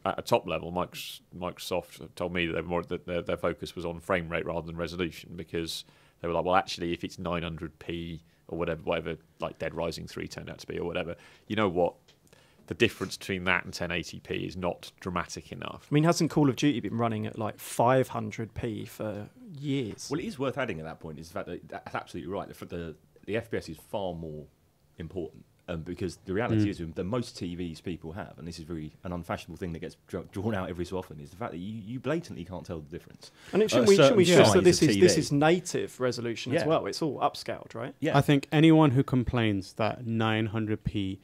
a top level, Microsoft told me that their focus was on frame rate rather than resolution, because they were like, well, actually, if it's 900p or whatever, like Dead Rising 3 turned out to be or whatever, you know what? The difference between that and 1080p is not dramatic enough. I mean, hasn't Call of Duty been running at like 500p for years? Well, it is worth adding at that point is the fact that that's absolutely right. The FPS is far more important because the reality is that most TVs people have, and this is really an unfashionable thing that gets drawn out every so often, is the fact that you blatantly can't tell the difference. And shouldn't we stress that this is native resolution as well? It's all upscaled, right? Yeah. I think anyone who complains that 900p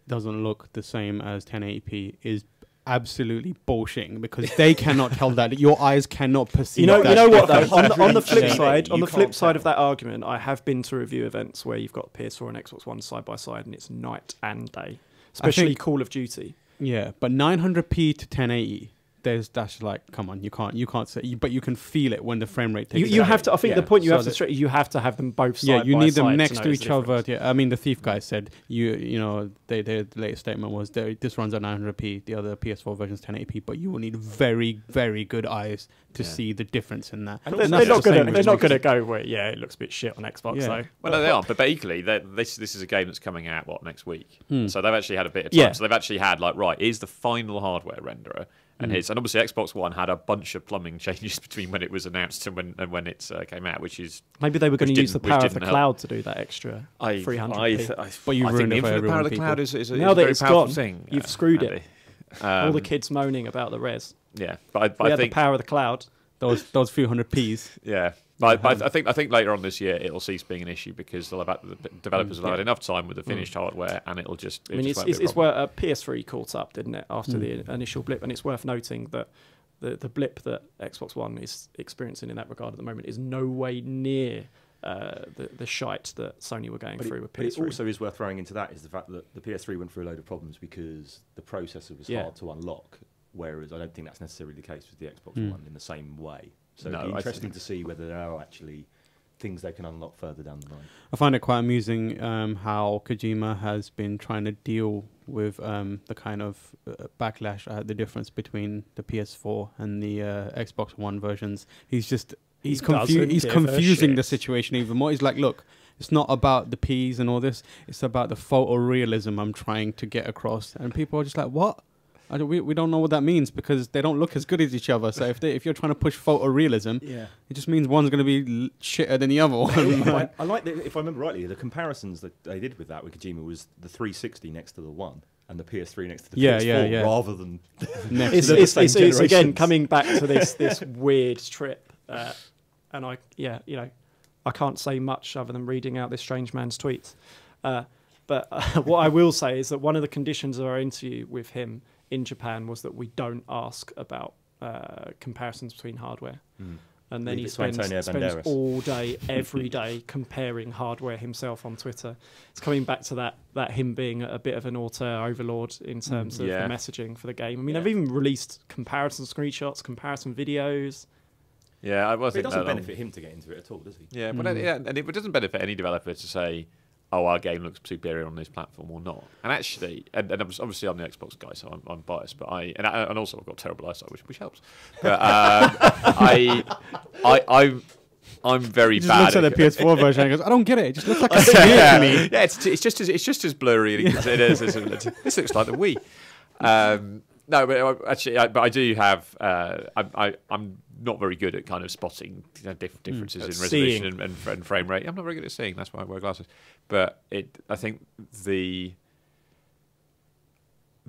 doesn't look the same as 1080p is absolutely bullshitting, because they cannot tell that. Your eyes cannot perceive that. You know what though? On the flip side of that argument, I have been to review events where you've got PS4 and Xbox One side by side, and it's night and day, especially Call of Duty. Yeah, but 900p to 1080. That's like, come on, you can't say, but you can feel it when the frame rate takes. You have to. I think the point you have to stress is you have to have them both side by side. Yeah, you need them next to each other. Yeah, I mean, the Thief guy said their latest statement was this runs at 900p, the other PS4 version is 1080p, but you will need very, very good eyes to see the difference in that. And they're not going to go where it looks a bit shit on Xbox though. Well, no, they aren't. But equally, this is a game that's coming out next week, so they've actually had a bit of time. Yeah. So they've actually had here's the final hardware renderer. And obviously Xbox One had a bunch of plumbing changes between when it was announced and when it came out, which is maybe they were going to use the power of the cloud to do that extra 300p. But you ruined it for everyone. The power of the cloud is a now that very it's powerful gone, thing. You've screwed it. All the kids moaning about the res. Yeah, but I think the power of the cloud. Those few hundred p's. Yeah. But I think later on this year it'll cease being an issue, because the developers will have had enough time with the finished hardware, and it'll just. It's where PS3 caught up, didn't it, after the initial blip? And it's worth noting that the blip that Xbox One is experiencing in that regard at the moment is no way near the shite that Sony were going through with PS3. But it also is worth throwing into that is the fact that the PS3 went through a load of problems because the processor was hard to unlock, whereas I don't think that's necessarily the case with the Xbox One in the same way. So it'd be interesting to see whether there are actually things they can unlock further down the line. I find it quite amusing how Kojima has been trying to deal with the kind of backlash, the difference between the PS4 and the Xbox One versions. He's confusing the situation even more. He's like, look, It's not about the P's and all this. It's about the photorealism I'm trying to get across. And people are just like, what? We don't know what that means because they don't look as good as each other. So if you're trying to push photorealism, it just means one's going to be shitter than the other one. I like if I remember rightly, the comparisons that they did with that with Kojima was the 360 next to the One and the PS3 next to the PS4, rather than it's again coming back to this weird trip, and I can't say much other than reading out this strange man's tweets. But what I will say is that one of the conditions of our interview with him in Japan was that we don't ask about comparisons between hardware. And then he spends all day, every day, comparing hardware himself on Twitter. It's coming back to that him being a bit of an auteur overlord in terms of the messaging for the game. I mean, they've even released comparison screenshots, comparison videos. Yeah, it doesn't benefit him to get into it at all, does he? Yeah, but and it doesn't benefit any developer to say, oh, our game looks superior on this platform or not. And actually, and obviously I'm the Xbox guy, so I'm biased. But and also I've got terrible eyesight, which helps. But I'm very bad. Looks at the PS4 version and goes, I don't get it. It just looks like a sphere to me. Yeah, it's just as blurry as it is. This looks like the Wii. No, but actually, I do have. I'm not very good at kind of spotting differences in resolution and frame rate. I'm not very good at seeing. That's why I wear glasses. But I think the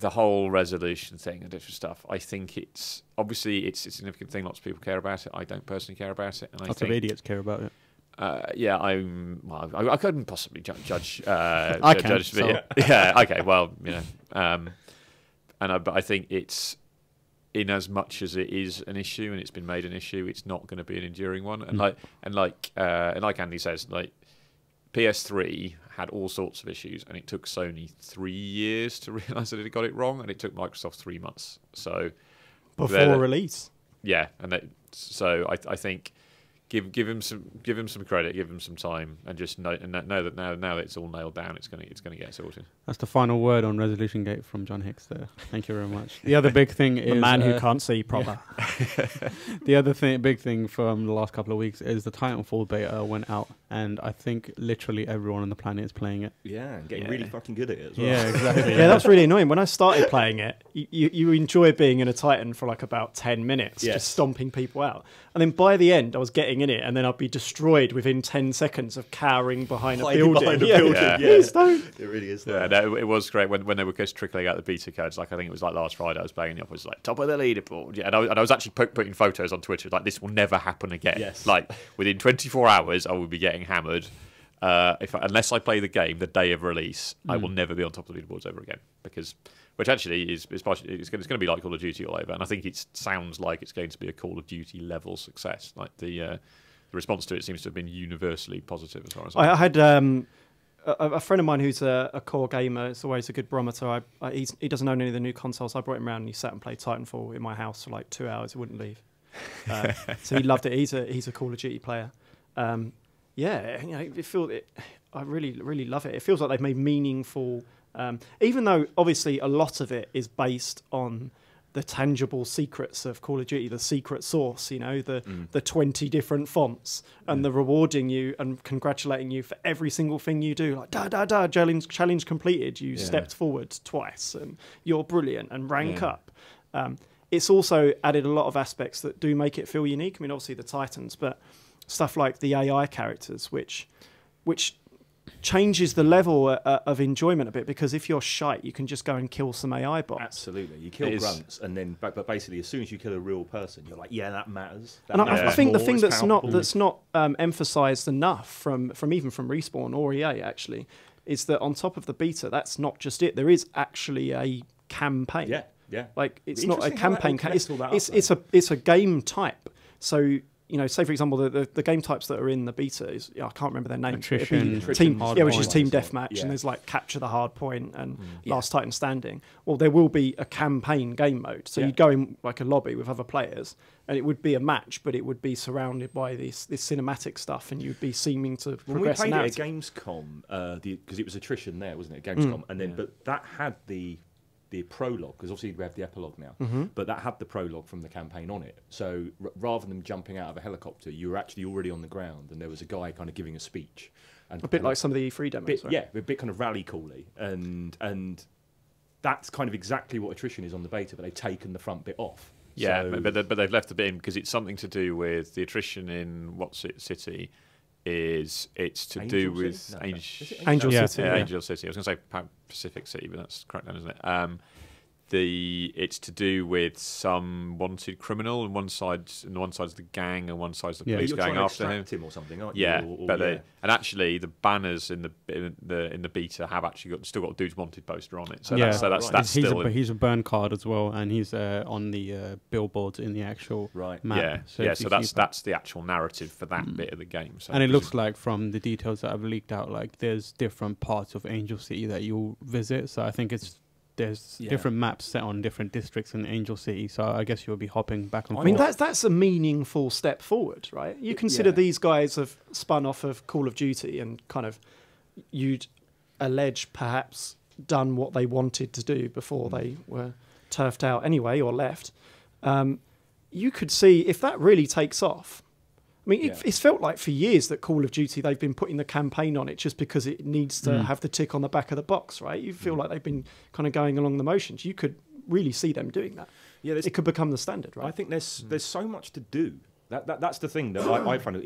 whole resolution thing and different stuff. I think it's obviously it's a significant thing. Lots of people care about it. I don't personally care about it. And Lots of idiots care about it. I couldn't possibly judge. I can. Judge, so. Yeah. Okay. Well, but I think it's, in as much as it is an issue and it's been made an issue, it's not going to be an enduring one. And like Andy says, like PS3 had all sorts of issues, and it took Sony 3 years to realise that it got it wrong, and it took Microsoft 3 months. So before release, so I think. Give him some credit, give him some time, and just know that now that it's all nailed down, it's gonna get sorted. That's the final word on Resolution Gate from John Hicks there. Thank you very much. The other big thing is the man who can't see proper. Yeah. The other big thing from the last couple of weeks is the Titanfall beta went out, and I think literally everyone on the planet is playing it. Yeah, and getting really fucking good at it as well. Yeah, exactly. Yeah, that's really annoying. When I started playing it, you enjoy being in a Titan for like about 10 minutes, just stomping people out. And then by the end, I was getting in it, and then I'd be destroyed within 10 seconds of cowering behind a building. Please don't. It really is. Yeah, no, it was great when they were just trickling out the beta codes. Like I think it was like last Friday, I was playing the office, like top of the leaderboard. Yeah, and I was actually putting photos on Twitter like this will never happen again. Yes. Like within 24 hours, I will be getting hammered. Unless I play the game the day of release, I will never be on top of the leaderboards ever again. Which actually is partially, it's going to be like Call of Duty all over, and I think it sounds like it's going to be a Call of Duty level success. Like the response to it seems to have been universally positive as far as I had a friend of mine who's a core gamer. It's always a good barometer. He doesn't own any of the new consoles. I brought him around and he sat and played Titanfall in my house for like 2 hours. He wouldn't leave. So he loved it. He's a Call of Duty player. I really love it. It feels like they've made meaningful. Even though obviously a lot of it is based on the tangible secrets of Call of Duty, the secret sauce, the 20 different fonts and the rewarding you and congratulating you for every single thing you do, like challenge completed, you stepped forward twice and you're brilliant and rank up. It's also added a lot of aspects that do make it feel unique. I mean, obviously the Titans, but stuff like the AI characters, which changes the level of enjoyment a bit, because if you're shite, you can just go and kill some AI bots. Absolutely, you kill grunts, and then but basically, as soon as you kill a real person, you're like, that matters. I think the thing that's not emphasised enough from Respawn or EA actually is that on top of the beta, that's not just it. There is actually a campaign. Yeah. Like it's not a campaign. It's a game type. So. Say for example, the game types that are in the beta is I can't remember their names. Attrition, which is team deathmatch, and there's like capture the hard point and last Titan standing. Well, there will be a campaign game mode, so you'd go in like a lobby with other players, and it would be a match, but it would be surrounded by this cinematic stuff, and you'd be seeming to progress. When we played it at Gamescom, because it was attrition there, wasn't it? Gamescom, and then but that had the the prologue, because obviously we have the epilogue now, Mm-hmm. but that had the prologue from the campaign on it. So rather than jumping out of a helicopter, you were actually already on the ground, and there was a guy kind of giving a speech. And A bit like some of the E3 demos. right? yeah, a bit kind of rally cally, and that's kind of exactly what attrition is on the beta, but they've taken the front bit off. Yeah, So- but they've left the bit in because it's something to do with the attrition in What's It City. It's to Angel do with City? No, is it Angel Yeah. City. Yeah, Yeah. Angel City. I was going to say Pacific City, but that's correct then, isn't it? It's to do with some wanted criminal, and one side's the gang, and one side's the Yeah. police You're going trying to after him. extract him or something, aren't you? Yeah, Or- but yeah. and actually the banners in the beta have actually still got Dude's Wanted poster on it. So Yeah. that's Right. that's he's still he's a burn card as well, and he's on the billboards in the actual Right. map. yeah, So yeah. if So you that's keep- that's the actual narrative for that bit of the game. So and it looks like from the details that I've leaked out, like there's different parts of Angel City that you'll visit. So I think there's Yeah. different maps set on different districts in Angel City. So I guess you'll be hopping back and I forth. mean, that's a meaningful step forward, right? You consider Yeah. these guys have spun off of Call of Duty and kind of, you'd allege perhaps done what they wanted to do before they were turfed out anyway or left. You could see if that really takes off. I mean, Yeah. it's felt like for years that Call of Duty, they've been putting the campaign on it just because it needs to have the tick on the back of the box, right? You feel like they've been kind of going along the motions. You could really see them doing that. Yeah, there's It could become the standard, right? I think there's so much to do. That's the thing that I find.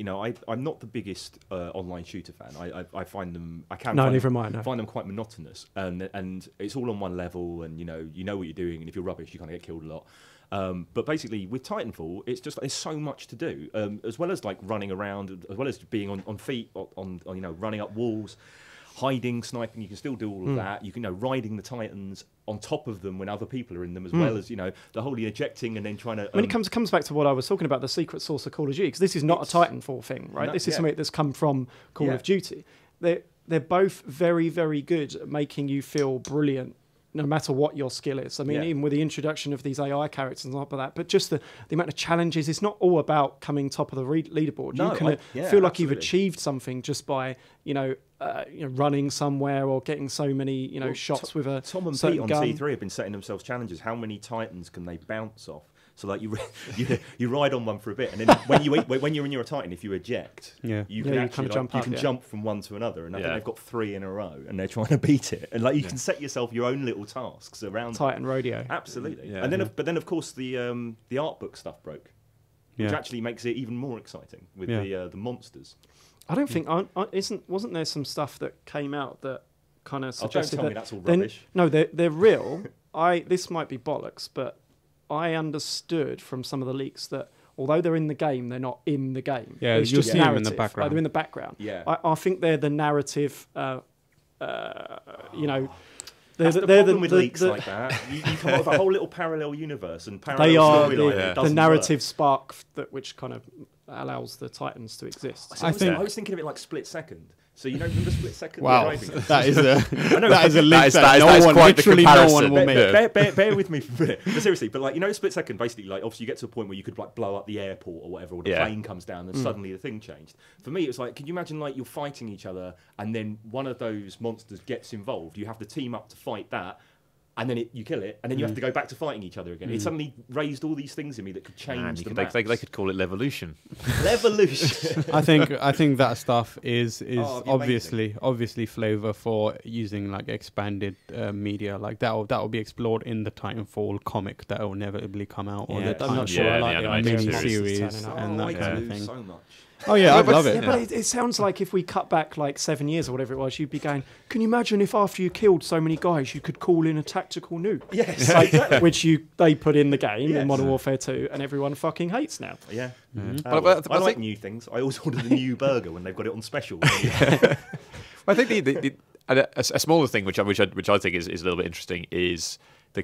I'm not the biggest online shooter fan. I find them. I can. No, find neither them, am I, no. Find them quite monotonous, and it's all on one level, and you know what you're doing, and if you're rubbish, you kind of get killed a lot. But basically, with Titanfall, it's just there's so much to do, as well as like running around, as well as being on feet, on running up walls, hiding, sniping. You can still do all of that. You can riding the Titans on top of them when other people are in them, as well as the whole ejecting and then trying to. I mean, it comes back to what I was talking about, the secret sauce of Call of Duty, because this is not a Titanfall thing, right? No, This is yeah. something that's come from Call Yeah. of Duty. They're both very, very good at making you feel brilliant, no matter what your skill is. I mean, Yeah. even with the introduction of these AI characters and stuff like that, but just the amount of challenges, it's not all about coming top of the leaderboard. No, You can feel like you've absolutely. achieved something just by, running somewhere or getting so many, shots with a Tom and certain Pete on gun. T3 have been setting themselves challenges. How many Titans can they bounce off? So like you ride on one for a bit, and then when you're in your Titan, if you eject, Yeah. you Yeah, can you actually kinda jump you up, can yeah. jump from one to another. And I think Yeah. they've got 3 in a row, and they're trying to beat it. And like you can set yourself your own little tasks around. Titan Rodeo. Absolutely. Yeah. And then, but then of course the art book stuff broke, which Yeah. actually makes it even more exciting with Yeah. the monsters. I don't think wasn't there some stuff that came out that kind of Oh, don't suggested tell me that that's all then- rubbish. No, they're real. This might be bollocks, but I understood from some of the leaks that although they're in the game, they're not in the game. Yeah, It's you'll just see them in the narrative. background. Like, they're in the background. Yeah. I think they're the narrative. They're That's the they're problem with leaks like that. You come up with a whole little parallel universe and parallel They are storyline. It the doesn't narrative work. spark which kind of allows the Titans to exist. So I was thinking of it like Split Second. So remember Split Second? Wow, The driving game? that is a know, that is a that link is- that, that is- no that is one, quite the literally no one comparison. will make. Bear with me for a minute. But seriously, but like Split Second, basically, like obviously you get to a point where you could like blow up the airport or whatever, or the Yeah. plane comes down and suddenly the thing changed. For me, it was like, can you imagine like you're fighting each other and then one of those monsters gets involved? You have to team up to fight that. And then you kill it, and then you have to go back to fighting each other again. It suddenly raised all these things in me that could change Man, the they could call it Levolution. Levolution. I think that stuff is Oh, it'd be obviously flavor for using like expanded media, like that'll be explored in the Titanfall comic that will inevitably come out, or Yeah, the I'm not Titanfall sure I like the the animated idea of series. monsters series turning up. and I that kind do of thing. so much. Oh yeah, I'd love Yeah, it. but it sounds like if we cut back like 7 years or whatever it was, you'd be going, can you imagine if after you killed so many guys, you could call in a tactical nuke? Yes, Like, exactly. which they put in the game Yes. in Modern Warfare 2, and everyone fucking hates now. Yeah. But I I like think- new things. I always order the new burger when they've got it on special. I think a smaller thing which I think is a little bit interesting is the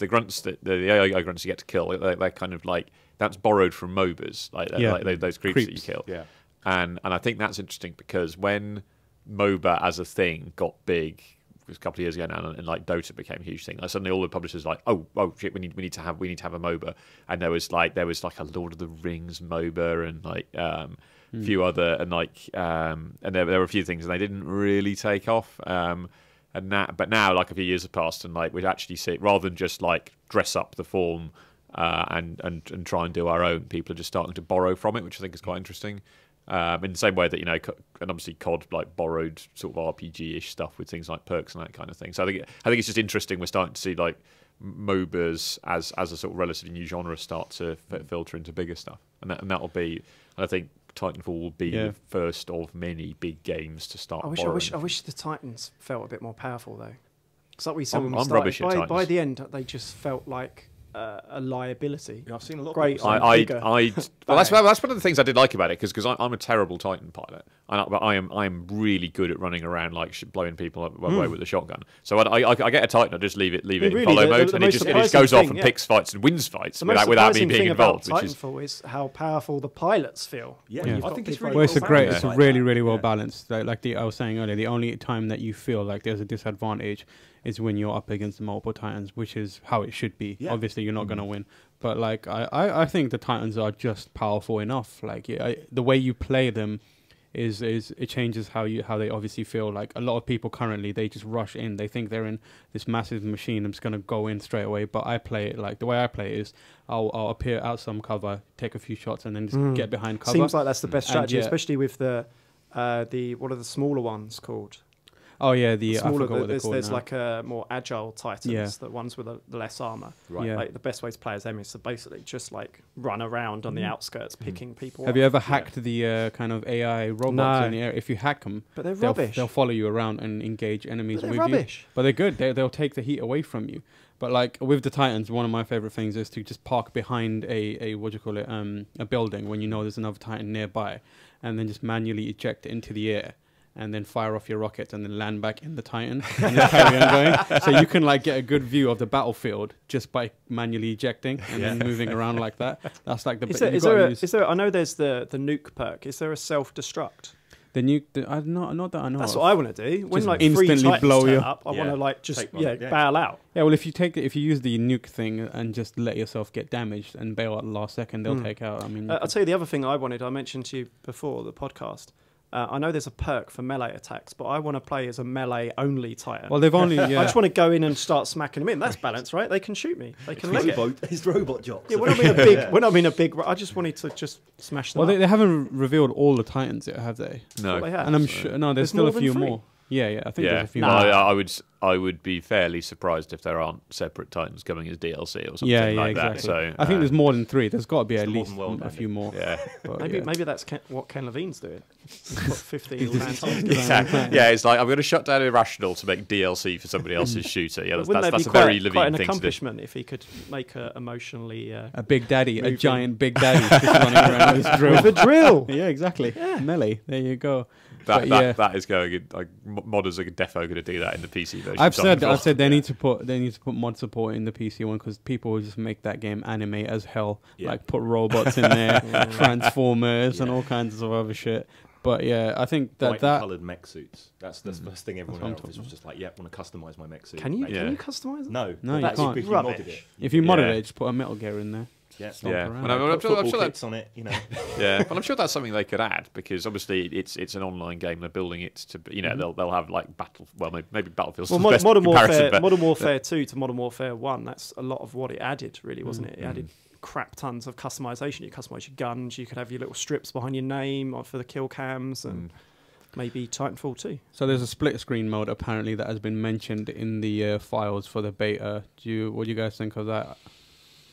grunts that the AI grunts you get to kill. They're kind of like that's borrowed from MOBAs, like those creeps that you kill. Yeah. And I think that's interesting because when MOBA as a thing got big a couple of years ago now, and like Dota became a huge thing, like suddenly all the publishers were like, oh shit, we need to have a MOBA, and there was like a Lord of the Rings MOBA and like a few other and there were a few things and they didn't really take off. but now, like a few years have passed, and like we actually see it, rather than just like dress up the form and try and do our own. People are just starting to borrow from it, which I think is quite interesting. In the same way that, you know, and obviously COD like borrowed sort of RPG-ish stuff with things like perks and that kind of thing. So I think it's just interesting. We're starting to see like MOBAs as a sort of relatively new genre start to filter into bigger stuff, and that'll be. I think Titanfall will be the first of many big games to start. I wish the Titans felt a bit more powerful though, because like we said when we I'm started, rubbish at Titans. By the end they just felt like a liability. Yeah, I've seen a lot. Great. Well, that's one of the things I did like about it, because I'm a terrible Titan pilot, but I am really good at running around like blowing people away with a shotgun. So I get a Titan, I just leave it in follow mode, and it just goes off and picks fights and wins fights without me being involved. Which is how powerful the pilots feel. Yeah. I think it's really well, it's balanced. it's really well balanced. Like I was saying earlier, the only time that you feel like there's a disadvantage is when you're up against multiple Titans, which is how it should be. Yeah. Obviously, you're not going to win. But like I think the Titans are just powerful enough. Like the way you play them is it changes how they obviously feel. Like a lot of people currently, they just rush in. They think they're in this massive machine. I'm just going to go in straight away. But I play it like the way I play it is I'll appear out some cover, take a few shots, and then just get behind cover. Seems like that's the best strategy, especially with the what are the smaller ones called? Oh yeah, smaller. There's like a more agile Titans, the ones with the less armor. Right. Yeah. Like the best way to play as them is to basically just like run around on the outskirts, picking people. Have you ever hacked the kind of AI robots in the air? If you hack them, but they're rubbish. They'll follow you around and engage enemies with rubbish. you. But they're good. They'll take the heat away from you. But like with the Titans, one of my favorite things is to just park behind a what do you call it, a building when you know there's another Titan nearby, and then just manually eject it into the air. And then fire off your rockets and then land back in the Titan and then carry on going. So you can like get a good view of the battlefield just by manually ejecting and then moving around like that. That's like the is there I know there's the nuke perk. Is there a self-destruct? The nuke, not that I know. That's what I want to do. When just like instantly blow you up, I want to like just bail out. Yeah, well, if you use the nuke thing and just let yourself get damaged and bail at the last second, they'll take out. I mean, I'll tell you the other thing I mentioned to you before the podcast. I know there's a perk for melee attacks, but I want to play as a melee-only Titan. Well, they've only... I just want to go in and start smacking them in. That's balanced, right? They can shoot me. They can leg it. It's robot jobs. Yeah, when I'm in a big... I just wanted to just smash them Well, they haven't revealed all the Titans yet, have they? No. Well, they have, and I'm sure... No, there's still a few more. Yeah, I think there's a few more. I would be fairly surprised if there aren't separate Titans coming as DLC or something like exactly. that. So I think there's more than 3. There's got to be at least a few more. Yeah, but maybe that's what Ken Levine's doing. 50 it's like I'm going to shut down Irrational to make DLC for somebody else's shooter. Yeah, that's a very Levine quite an thing accomplishment to do. if he could make a emotionally a big daddy, a giant big daddy, just running around with his drill. With a drill. Yeah, exactly. Yeah. Melee. There you go. That is going in, like modders are defo going to do that in the PC version. I've said they need to put mod support in the PC one because people will just make that game anime as hell. Like put robots in there, Transformers and all kinds of other shit. But yeah, I think that coloured mech suits. That's the first thing everyone in the office was just like, I want to customise my mech suit. Can you customise it? No, you can't. If you modded it. If you modded it, just put a Metal Gear in there. I'm sure that's on it, but I'm sure that's something they could add because obviously it's an online game. They're building it to, they'll have like maybe Battlefield's the best comparison. Modern Warfare 2 to Modern Warfare 1. That's a lot of what it added, really, wasn't it? It added crap tons of customization. You customize your guns. You could have your little strips behind your name or for the kill cams and. Maybe Titanfall 2. So there's a split screen mode apparently that has been mentioned in the files for the beta. What do you guys think of that?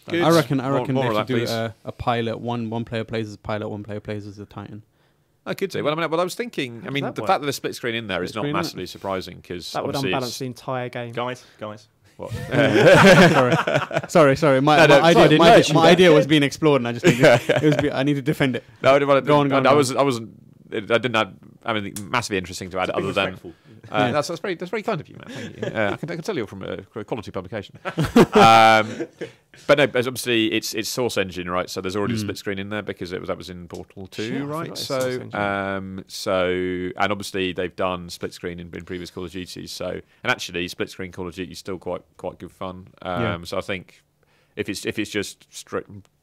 Good. I reckon more they should do a pilot. One player plays as a pilot, one player plays as a Titan. I could say. Well, I was thinking. The fact that there's split screen in there is not massively surprising because that would unbalance the entire game. Guys. What? sorry. My idea was being explored, and I just needed, I need to defend it. No, go on. I wasn't. I didn't have anything massively interesting to add other than. That's very kind of you, man. Thank you. I can tell you're from a quality publication. But no, obviously it's Source Engine, right? So there's already a split screen in there because that was in Portal 2, right? So and obviously they've done split screen in previous Call of Duties. So and actually split screen Call of Duty is still quite good fun. So I think if it's just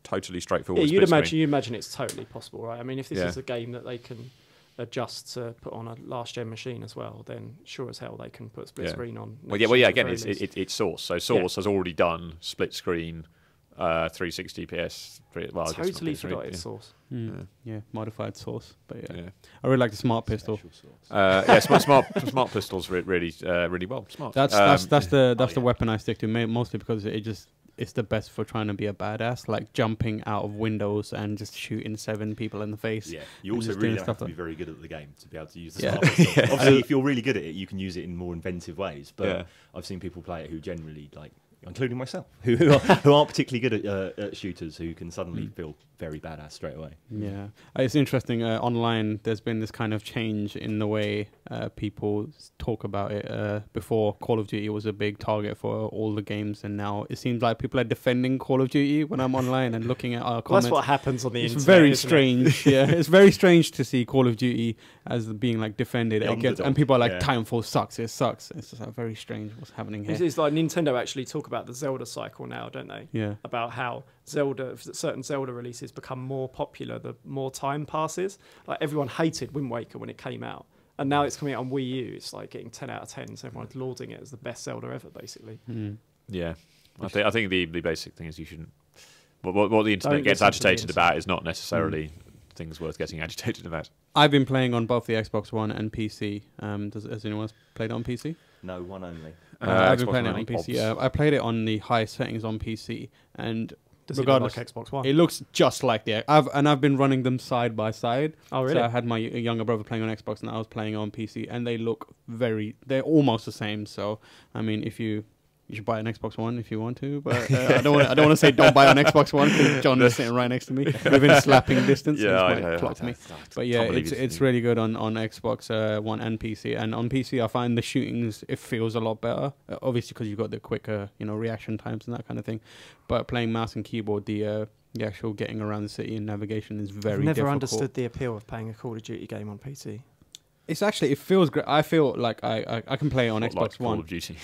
totally straightforward. Yeah, you imagine it's totally possible, right? I mean, if this is a game that they can adjust to put on a last gen machine as well, then sure as hell they can put split screen on. Well, again, it's Source. So Source has already done split screen, 360 PS. Well, totally forgot it's Source. Yeah, modified Source. But yeah, I really like the Smart Pistol. Smart Pistol's really well. Smart. That's the weapon I stick to, mostly because it's the best for trying to be a badass, like jumping out of windows and just shooting 7 people in the face. Yeah, you also really don't have to be very good at the game to be able to use the Smart Pistol. Obviously, if you're really good at it, you can use it in more inventive ways. But I've seen people play it who generally, like, including myself, who aren't particularly good at shooters, who can suddenly feel very badass straight away. Yeah, it's interesting. Online, there's been this kind of change in the way people talk about it. Before, Call of Duty was a big target for all the games, and now it seems like people are defending Call of Duty when I'm online and looking at our comments. That's what happens on the internet. It's very strange. Yeah, it's very strange to see Call of Duty as being like defended against, and people are like, Titanfall sucks. It sucks. It's just like very strange what's happening here. It's like Nintendo actually talk about the Zelda cycle now, don't they? Yeah. About how certain Zelda releases become more popular the more time passes. Like everyone hated Wind Waker when it came out, and now it's coming out on Wii U. It's like getting 10 out of 10, so everyone's lauding it as the best Zelda ever, basically. Yeah, I think the basic thing is you shouldn't. What the internet gets agitated about is not necessarily things worth getting agitated about. I've been playing on both the Xbox One and PC. Has anyone else played it on PC? No, one only. I've been playing it on PC. I played it on the high settings on PC, and regardless, like Xbox One? It looks just like the. I've been running them side by side. Oh, really? So I had my younger brother playing on Xbox, and I was playing on PC, and they look they're almost the same. So I mean, you should buy an Xbox One if you want to, but I don't want to say don't buy an Xbox One because John is sitting right next to me within slapping distance. But yeah, it's really good on Xbox One and PC. And on PC, I find the shootings, it feels a lot better. Obviously, because you've got the quicker, reaction times and that kind of thing. But playing mouse and keyboard, the actual getting around the city and navigation is very difficult. I've never understood the appeal of playing a Call of Duty game on PC. It feels great. I feel like I can play it on Xbox One. Call of Duty.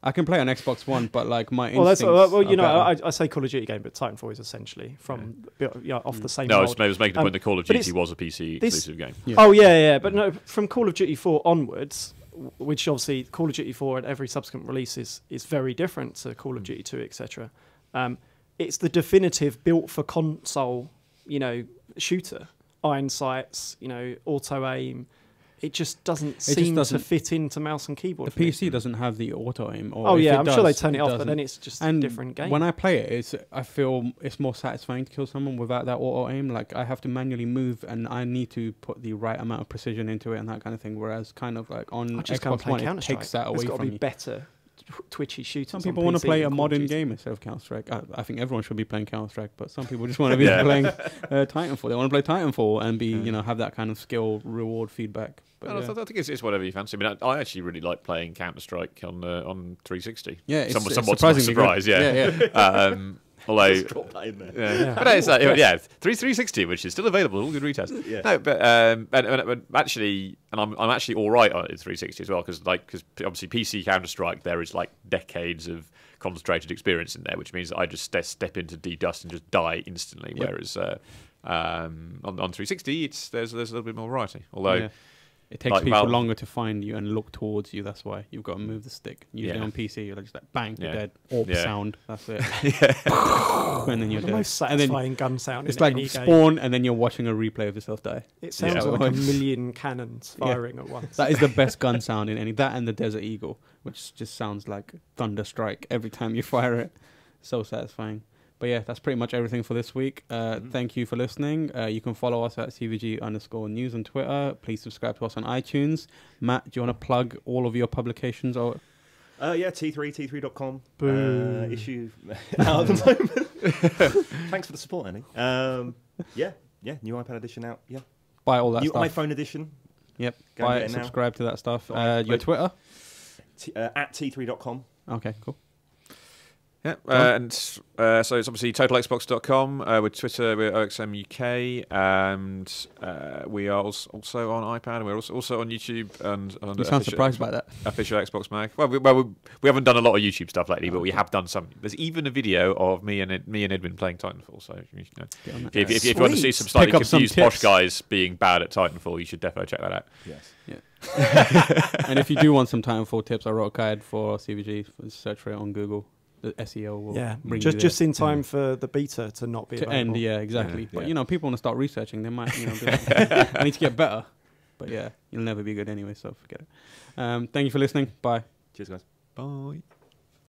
I can play on Xbox One, but like my instincts I say Call of Duty game, but Titanfall is essentially from off the same. No, I was making the point that Call of Duty was a PC exclusive game. Yeah. Oh yeah, but no, from Call of Duty 4 onwards, which obviously Call of Duty 4 and every subsequent release is very different to Call of Duty 2, etc. It's the definitive built for console, shooter, iron sights, auto aim. It just doesn't seem to fit into mouse and keyboard. The PC doesn't have the auto aim. I'm sure they turn it off, but then it's just a different game. When I play it, I feel it's more satisfying to kill someone without that auto aim. Like I have to manually move, and I need to put the right amount of precision into it and that kind of thing. Whereas, kind of like on Xbox One, it takes that away from you. There's got to be better twitchy shooters. Some people want to play a modern game instead of Counter-Strike. I think everyone should be playing Counter-Strike, but some people just want to be playing Titanfall. They want to play Titanfall and be, have that kind of skill reward feedback. But I think it's whatever you fancy. I mean, I actually really like playing Counter-Strike on 360. Yeah, it's somewhat to my surprise. Yeah. Although, but it's 360, which is still available at all good retailers. Yeah. No, but actually, and I'm actually all right on 360 as well because obviously PC Counter-Strike there is like decades of concentrated experience in there, which means that I just step into D-Dust and just die instantly. Yep. Whereas on 360, there's a little bit more variety. Although. It takes people longer to find you and look towards you. That's why you've got to move the stick. Usually on PC, you're just like bang, you're dead. Orb sound. That's it. And then you're dead. The most satisfying gun sound. It's like spawn, and then you're watching a replay of yourself die. It sounds like a million cannons firing at once. That is the best gun sound in any. That and the Desert Eagle, which just sounds like thunder strike every time you fire it. So satisfying. But yeah, that's pretty much everything for this week. Thank you for listening. You can follow us at CVG_news on Twitter. Please subscribe to us on iTunes. Matt, do you want to plug all of your publications? Or T3.com. Issue out at the moment. Thanks for the support, Andy. New iPad edition out. Yeah. Buy all that new stuff. New iPhone edition. Yep. Buy it, subscribe to that stuff. Your Twitter? At T3.com. Okay, cool. Yeah, and so it's obviously totalxbox.com. With Twitter, we're OXMUK, and we are also on iPad, and we're also on YouTube. And You sound surprised by that. Official Xbox Mag. Well, we haven't done a lot of YouTube stuff lately, but we have done some. There's even a video of me and Edwin playing Titanfall. So if you want to see some slightly confused posh guys being bad at Titanfall, you should definitely check that out. Yes. Yeah. And if you do want some Titanfall tips, I wrote a guide for CVG. Search for it on Google. The SEO will bring just in time for the beta to not be to available. end. Yeah, exactly. Yeah, But yeah. people want to start researching. They might, be like, I need to get better. But yeah, you'll never be good anyway. So forget it. Thank you for listening. Bye. Cheers, guys. Bye.